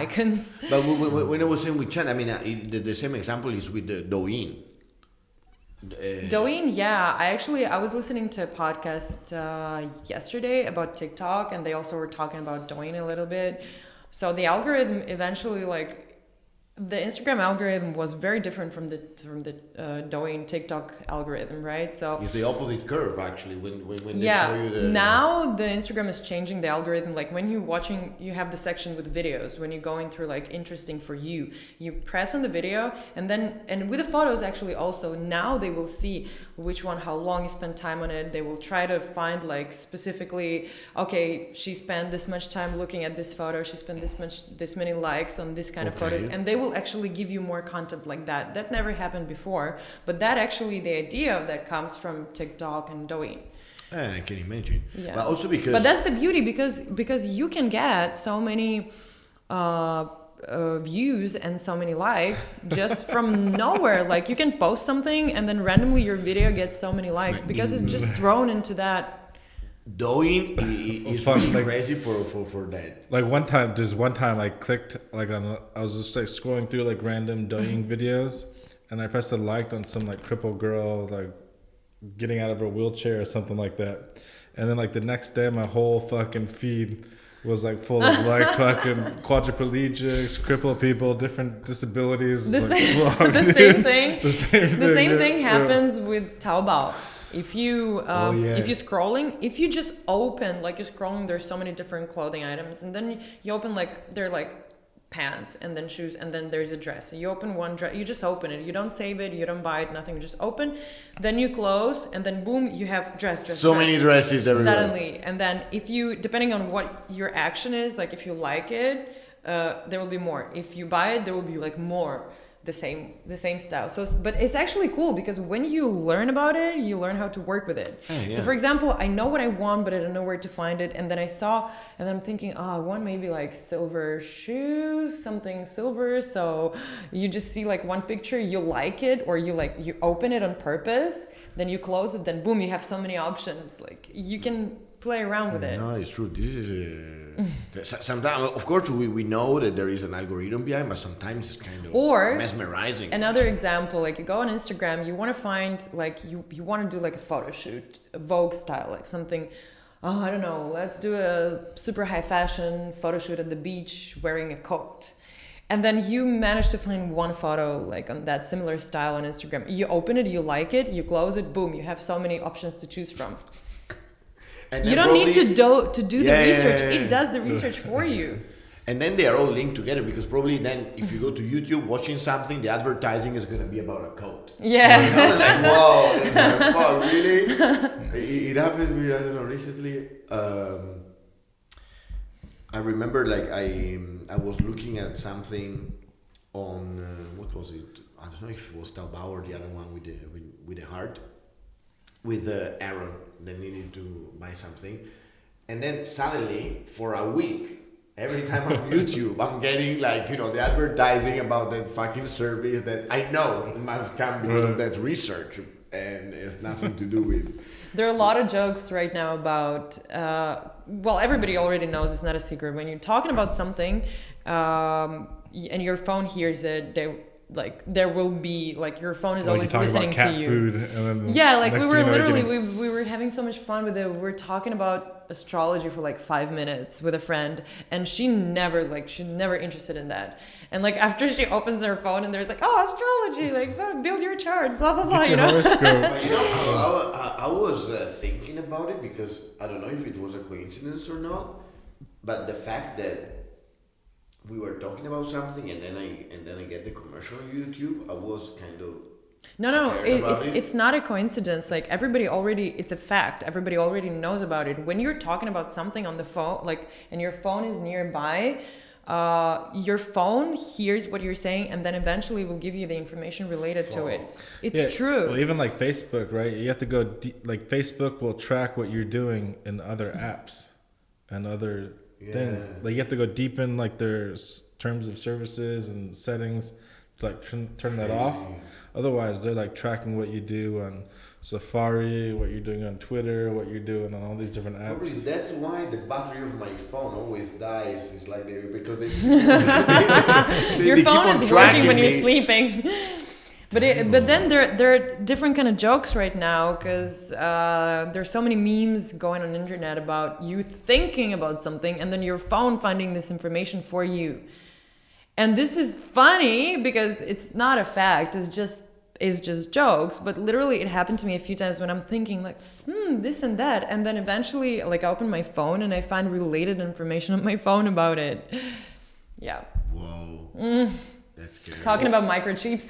icons. But when I was saying with China, I mean the same example is with the Douyin. Douyin, yeah. I was listening to a podcast yesterday about TikTok, and they also were talking about Douyin a little bit. So the algorithm eventually, like, the Instagram algorithm was very different from the Douyin TikTok algorithm, right? So It's the opposite curve actually when they yeah, show you the now the Instagram is changing the algorithm. Like when you're watching, you have the section with videos. When you're going through like interesting for you, you press on the video, and with the photos actually also, now they will see which one, how long you spend time on it. They will try to find like specifically, okay, she spent this much time looking at this photo, she spent this many likes on this kind of photos, and they will actually give you more content like that. That never happened before, but that actually, the idea of that comes from TikTok and Douyin. I can imagine. Yeah. But also because... But that's the beauty, because you can get so many views and so many likes just from nowhere. Like you can post something and then randomly your video gets so many likes because it's just thrown into that. Douyin is really crazy for that. Like there's one time I clicked like I was just like scrolling through like random Douyin videos, and I pressed a like on some like crippled girl like getting out of her wheelchair or something like that, and then like the next day my whole fucking feed was like full of like fucking quadriplegics, crippled people, different disabilities. The same thing happens with Taobao. If you if you're scrolling, if you just open, like you're scrolling, there's so many different clothing items, and then you open like they're like pants and then shoes, and then there's a dress. You open one dress, you just open it, you don't save it, you don't buy it, nothing, you just open, then you close, and then boom, you have dress. So many dresses everywhere. Suddenly, and then if you, depending on what your action is, like if you like it, there will be more. If you buy it, there will be like more. The same style. So, but it's actually cool because when you learn about it, you learn how to work with it. Oh, yeah. So for example, I know what I want, but I don't know where to find it. And then I saw, and then I'm thinking, I want maybe like silver shoes, something silver. So you just see like one picture, you like it, or you open it on purpose, then you close it, then boom, you have so many options. Like you can play around with it. No, it's true. This is sometimes, of course, we know that there is an algorithm behind, but sometimes it's kind of mesmerizing. Another example, like you go on Instagram, you want to find like you want to do like a photo shoot, a Vogue style, like something. Oh, I don't know. Let's do a super high fashion photo shoot at the beach wearing a coat. And then you manage to find one photo like on that similar style on Instagram. You open it, you like it, you close it, boom, you have so many options to choose from. And you don't need to do the research. It does the research for you. And then they are all linked together because probably then if you go to YouTube watching something, the advertising is going to be about a coat. Yeah. You know, like, whoa, it's like, wow, really? It happens with, I don't know, recently. I remember like I was looking at something on, what was it? I don't know if it was Taobao or the other one with the heart. With Aaron that needed to buy something, and then suddenly for a week, every time on YouTube, I'm getting like the advertising about that fucking service that I know must come because of that research, and it's nothing to do with. There are a lot of jokes right now about. Well, everybody already knows, it's not a secret. When you're talking about something, and your phone hears it, there will be like your phone is always listening to you. Food and then yeah, like we were literally we were having so much fun with it. We were talking about astrology for like 5 minutes with a friend, and she's never interested in that. And like after she opens her phone and there's like, oh, astrology, like build your chart, blah blah blah. But, I was thinking about it because I don't know if it was a coincidence or not, but the fact that we were talking about something and then I get the commercial on YouTube, I was kind of it's not a coincidence. Like it's a fact. Everybody already knows about it. When you're talking about something on the phone, like, and your phone is nearby, your phone hears what you're saying and then eventually will give you the information related to it. It's true. Well, even like Facebook, right? You have to go like Facebook will track what you're doing in other apps and other things. Like you have to go deep in like their terms of services and settings to like turn that off. Otherwise, they're like tracking what you do on Safari, what you're doing on Twitter, what you're doing on all these different apps. Probably that's why the battery of my phone always dies. It's like because they your phone is working when you're sleeping. But then there are different kind of jokes right now because there's so many memes going on the internet about you thinking about something and then your phone finding this information for you. And this is funny because it's not a fact. It's just jokes. But literally, it happened to me a few times when I'm thinking like, this and that, and then eventually, like, I open my phone and I find related information on my phone about it. Yeah. Whoa. That's scary. Talking about microchips.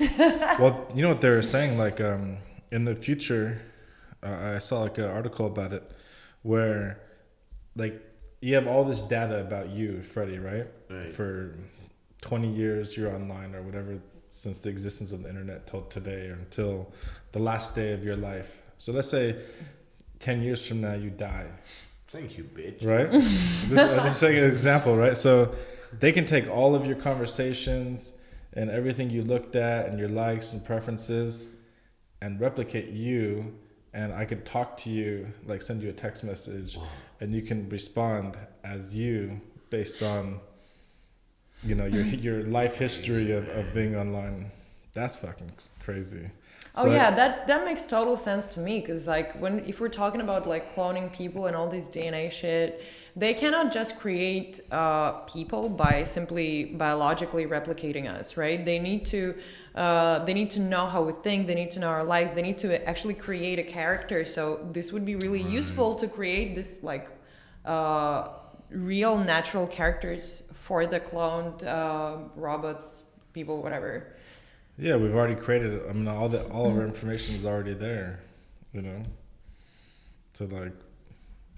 Well, you know what they were saying, like in the future, I saw like an article about it where like you have all this data about you, Freddie, right? For 20 years you're online or whatever, since the existence of the internet till today or until the last day of your life. So let's say 10 years from now you die. Thank you, bitch. Right? I'm just saying an example, right? So they can take all of your conversations and everything you looked at and your likes and preferences and replicate you, and I could talk to you, like send you a text message, and you can respond as you based on, you know, your life history of being online. That's fucking crazy. Oh yeah, that makes total sense to me, because like if we're talking about like cloning people and all this DNA shit, they cannot just create people by simply biologically replicating us, right? They need to know how we think. They need to know our lives. They need to actually create a character. So this would be really useful to create this like real natural characters for the cloned robots, people, whatever. Yeah, we've already created it. I mean, all of our information is already there, you know. So like,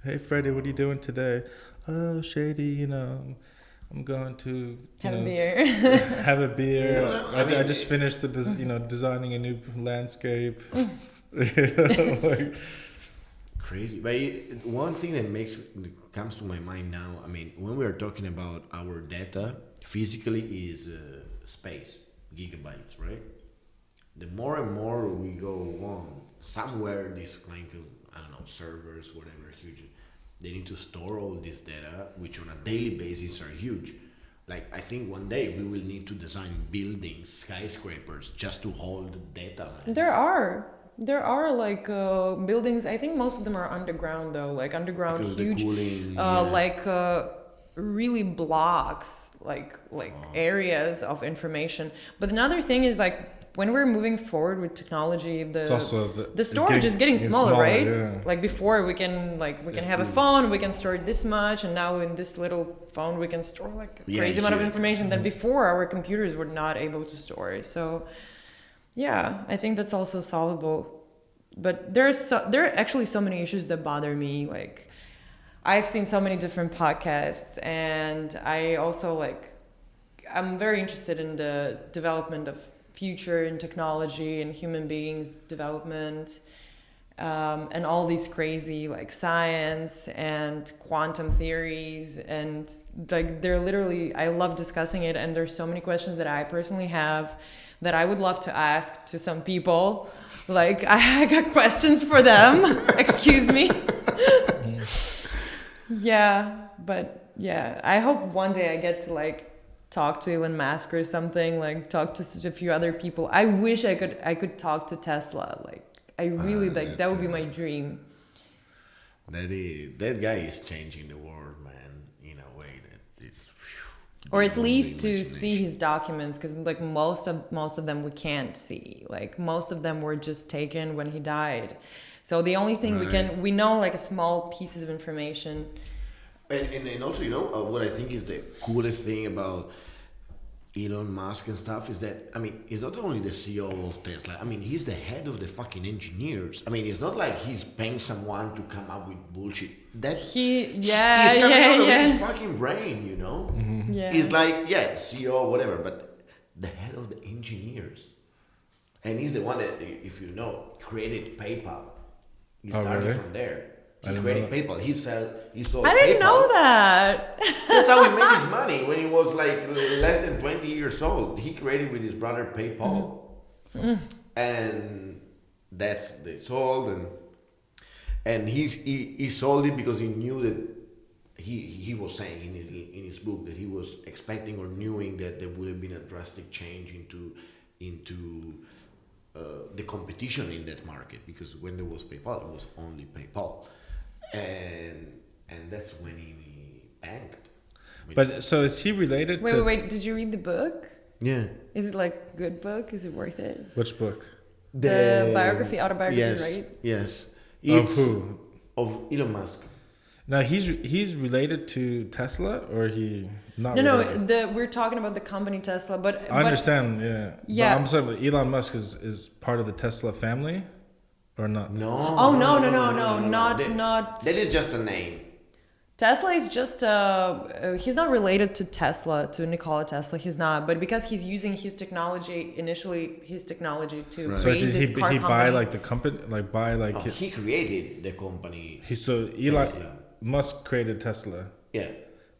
hey Freddie, what are you doing today? Oh, Shady, you know, I'm going to Have a beer. have a beer. No, I just finished designing a new landscape. You know, like, Crazy. But one thing that comes to my mind now, I mean, when we are talking about our data, physically is space, gigabytes, right? The more and more we go on, somewhere this kind of, I don't know, servers, whatever, huge, they need to store all this data, which on a daily basis are huge. Like, I think one day we will need to design buildings, skyscrapers, just to hold data. Man. There are like buildings. I think most of them are underground though, like underground, Because huge, the cooling, like really blocks, like areas of information. But another thing is like when we're moving forward with technology, it's also the storage is getting smaller, right? Yeah. Like before we can have a phone, we can store this much, and now in this little phone we can store like a crazy amount of information that before our computers were not able to store. So yeah, I think that's also solvable. But there are actually so many issues that bother me. Like I've seen so many different podcasts, and I also I'm very interested in the development of future and technology and human beings development, and all these crazy like science and quantum theories, and like they're literally, I love discussing it, and there's so many questions that I personally have that I would love to ask to some people. Like I got questions for them. Excuse me. Yeah, but yeah, I hope one day I get to like talk to Elon Musk or something, like talk to a few other people. I wish I could talk to Tesla. Like I really that would be my dream. That guy is changing the world, man, in a way that is. Or at least to see his documents, because like most of them we can't see. Like most of them were just taken when he died. So the only thing we know like a small pieces of information. And also, you know, what I think is the coolest thing about Elon Musk and stuff is that, I mean, he's not only the CEO of Tesla, I mean, he's the head of the fucking engineers. I mean, it's not like he's paying someone to come up with bullshit. It's coming out of his fucking brain, you know? Mm-hmm. Yeah. He's like, CEO, whatever, but the head of the engineers. And he's the one that, if you know, created PayPal. He started from there. He created PayPal. He sold I didn't PayPal. know that. That's how he made his money when he was like less than 20 years old. He created with his brother PayPal. And they sold, and he sold it because he knew that he was saying in his book that he was expecting or knowing that there would have been a drastic change into the competition in that market, because when there was PayPal, it was only PayPal. And that's when he banked. But so is he related Wait, to wait. Did you read the book? Yeah. Is it like a good book? Is it worth it? which book? The biography, autobiography, yes, right? Yes. Of who? Of Elon Musk. Now he's related to Tesla, or he not? No, related? we're talking about the company Tesla, but I understand, yeah. Yeah. But I'm saying Elon Musk is part of the Tesla family, or not? No. Oh no, not That is just a name. Tesla is just he's not related to Tesla, to Nikola Tesla. He's not, but because he's using his technology to Right. So create did this car he company. buy like the company, like buy like Oh, he created the company. so Elon Tesla. Musk created Tesla, Yeah.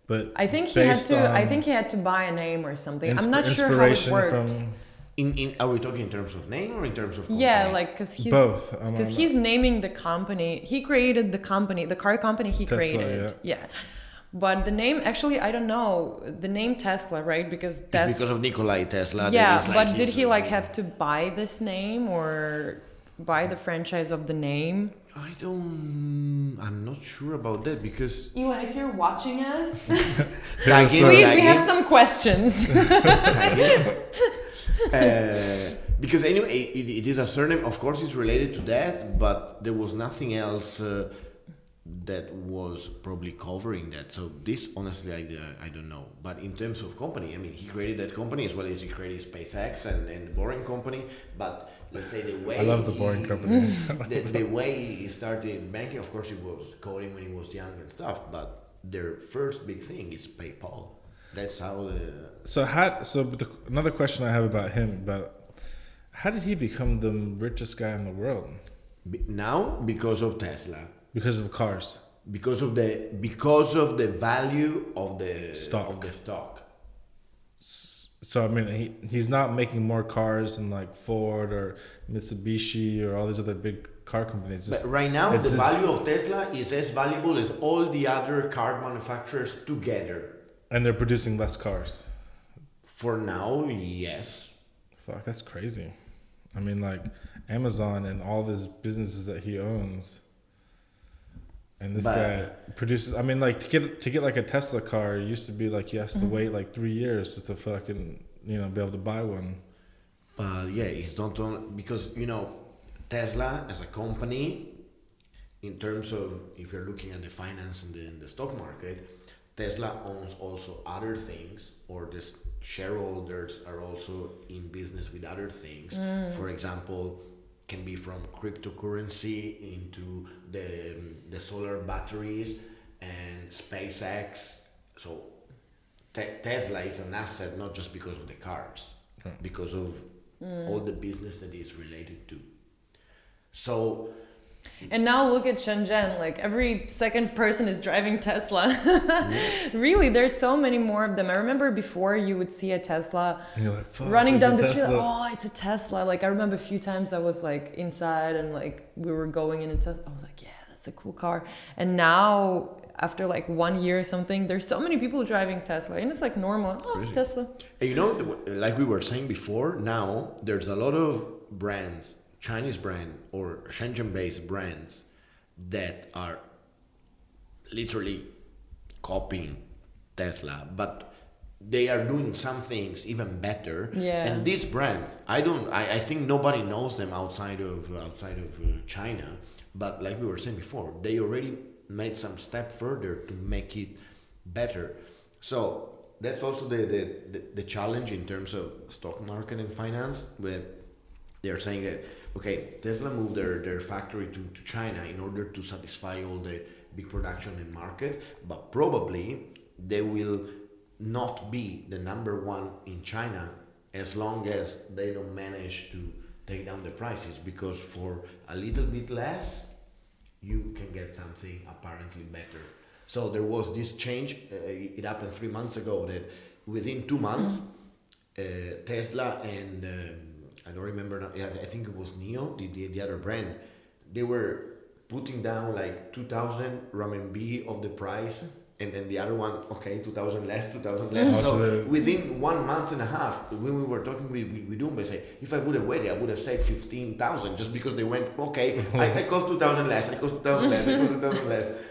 but I think he had based to. I on think he had to buy a name or something. I'm insp- not sure how it inspiration worked. from Are we talking in terms of name or in terms of company? Yeah, like because he's both. because he's naming the company. He created the company, the car company he Tesla, created. Yeah. But the name, actually, I don't know. The name Tesla, right? Because that's It's because of Nikolai Tesla. that yeah. is like But did his, he like have to buy this name or buy the franchise of the name? I'm not sure about that because Ewan, if you're watching us, Tag in, please, tag we have in. some questions. Because anyway, it is a surname. Of course, it's related to that, but there was nothing else that was probably covering that. So this, honestly, I don't know. But in terms of company, I mean, he created that company as well as he created SpaceX and the Boring Company. But let's say the way I love the Boring Company. the way he started banking, of course, he was coding when he was young and stuff. But their first big thing is PayPal. That's how another question I have about him how did he become the richest guy in the world? now because of Tesla. Because of cars. Because of the value of the stock. So I mean, he's not making more cars than like Ford or Mitsubishi or all these other big car companies. But right now, the value of Tesla is as valuable as all the other car manufacturers together. And they're producing less cars. For now, yes. Fuck, that's crazy. I mean, like Amazon and all these businesses that he owns. And this guy produces. I mean, like to get like a Tesla car, it used to be like you have to wait like 3 years to fucking be able to buy one. But yeah, it's not only because Tesla as a company, in terms of if you're looking at the finance and the stock market, Tesla owns also other things, or the shareholders are also in business with other things. For example, can be from cryptocurrency into the solar batteries and SpaceX. So Tesla is an asset not just because of the cars, because of all the business that is related to. So. And now look at Shenzhen, like every second person is driving Tesla. Really, there's so many more of them. I remember before you would see a Tesla Like, running down the street, oh, it's a Tesla. Like I remember a few times I was like inside and like we were going in a Tesla. I was like, yeah, that's a cool car. And now after like 1 year or something, there's so many people driving Tesla and it's like normal. Oh, Crazy. Tesla. And like we were saying before, now there's a lot of brands, Chinese brand or Shenzhen-based brands that are literally copying Tesla, but they are doing some things even better. Yeah. And these brands, I think nobody knows them outside of China, but like we were saying before, they already made some step further to make it better. So that's also the challenge in terms of stock market and finance, where they're saying that, okay, Tesla moved their factory to China in order to satisfy all the big production and market, but probably they will not be the number one in China as long as they don't manage to take down the prices, because for a little bit less, you can get something apparently better. So there was this change, it happened 3 months ago, that within 2 months, Tesla and I don't remember now, I think it was NIO, the other brand, they were putting down like 2,000 RMB of the price, and then the other one, okay, 2,000 less. So within 1 month and a half, when we were talking with Doom, I say, if I would have waited, I would have saved 15,000, just because they went, okay, I cost 2,000 less,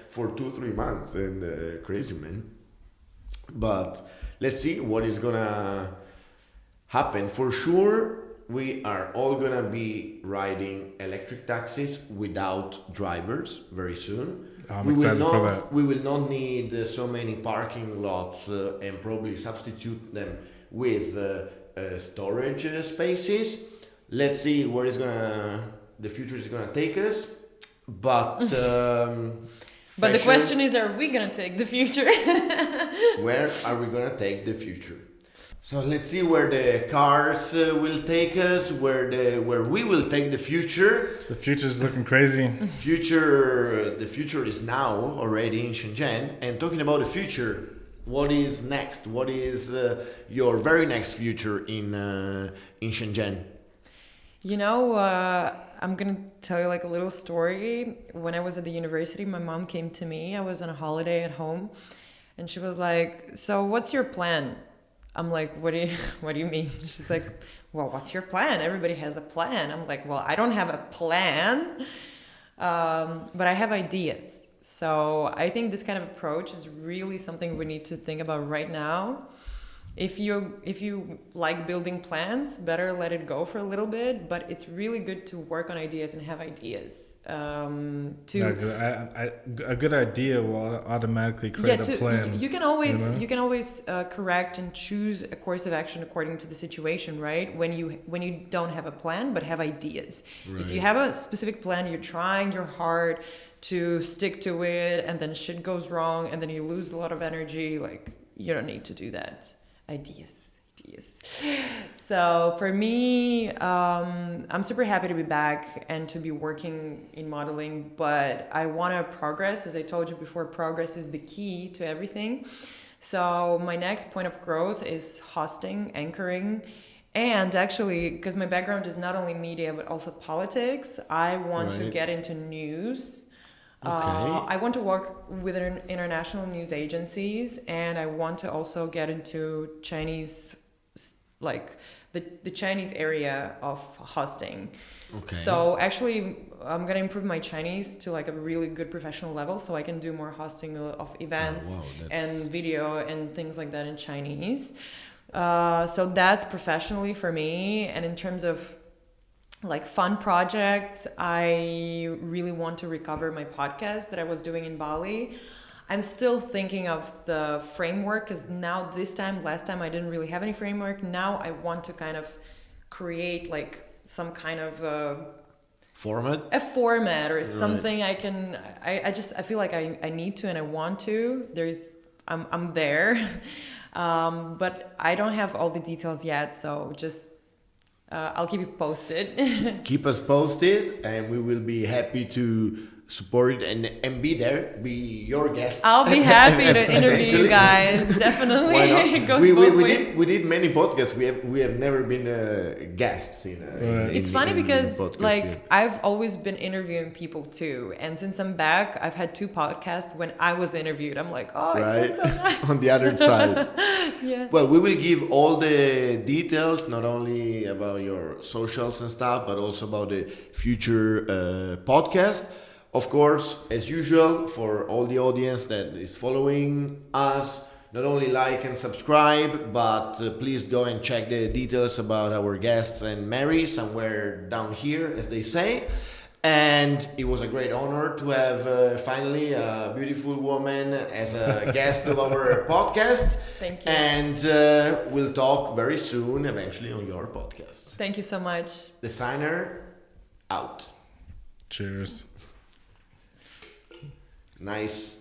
for 2-3 months, and crazy, man. But let's see what is gonna happen. For sure, we are all gonna be riding electric taxis without drivers very soon. I'm excited for that. We will not need so many parking lots and probably substitute them with storage spaces. Let's see where the future is gonna take us. But but the question is, are we gonna take the future? where are we gonna take the future? So let's see where the cars will take us, where we will take the future. The future is looking crazy. The future is now already in Shenzhen. And talking about the future, what is next? What is your very next future in Shenzhen? You know, I'm gonna tell you like a little story. When I was at the university, my mom came to me. I was on a holiday at home, and she was like, "So, what's your plan?" I'm like, what do you mean? She's like, well, what's your plan? Everybody has a plan. I'm like, well, I don't have a plan, but I have ideas. So I think this kind of approach is really something we need to think about right now. If you like building plans, better let it go for a little bit, but it's really good to work on ideas and have ideas. A good idea will automatically create a plan. You can always correct and choose a course of action according to the situation, right? When you don't have a plan but have ideas. Right. If you have a specific plan, you're trying your hard to stick to it, and then shit goes wrong, and then you lose a lot of energy. Like, you don't need to do that. Ideas. So for me, I'm super happy to be back and to be working in modeling, but I want to progress. As I told you before, progress is the key to everything. So my next point of growth is hosting, anchoring, and actually, because my background is not only media but also politics, I want to get into news. I want to work with international news agencies, and I want to also get into Chinese, like the Chinese area of hosting. Okay. So actually, I'm gonna improve my Chinese to like a really good professional level, so I can do more hosting of events and video and things like that in Chinese. So that's professionally for me, and in terms of like fun projects, I really want to recover my podcast that I was doing in Bali. I'm still thinking of the framework, because last time I didn't really have any framework. Now I want to kind of create like some kind of a format or something. I feel like I need to and I want to. I'm there, but I don't have all the details yet. So just I'll keep you posted. Keep us posted, and we will be happy to support it and be there, be your guest. I'll be happy to interview you guys. Definitely. Why not? It goes both ways. We did many podcasts. We have never been guests in. It's funny because I've always been interviewing people too, and since I'm back, I've had 2 podcasts when I was interviewed. I'm like, oh, it feels so nice. On the other side. Yeah. Well, we will give all the details, not only about your socials and stuff, but also about the future podcast. Of course, as usual, for all the audience that is following us, not only like and subscribe, but please go and check the details about our guests and Mary somewhere down here, as they say. And it was a great honor to have finally a beautiful woman as a guest of our podcast. Thank you. And we'll talk very soon, eventually, on your podcast. Thank you so much. Designer, out. Cheers. Nice.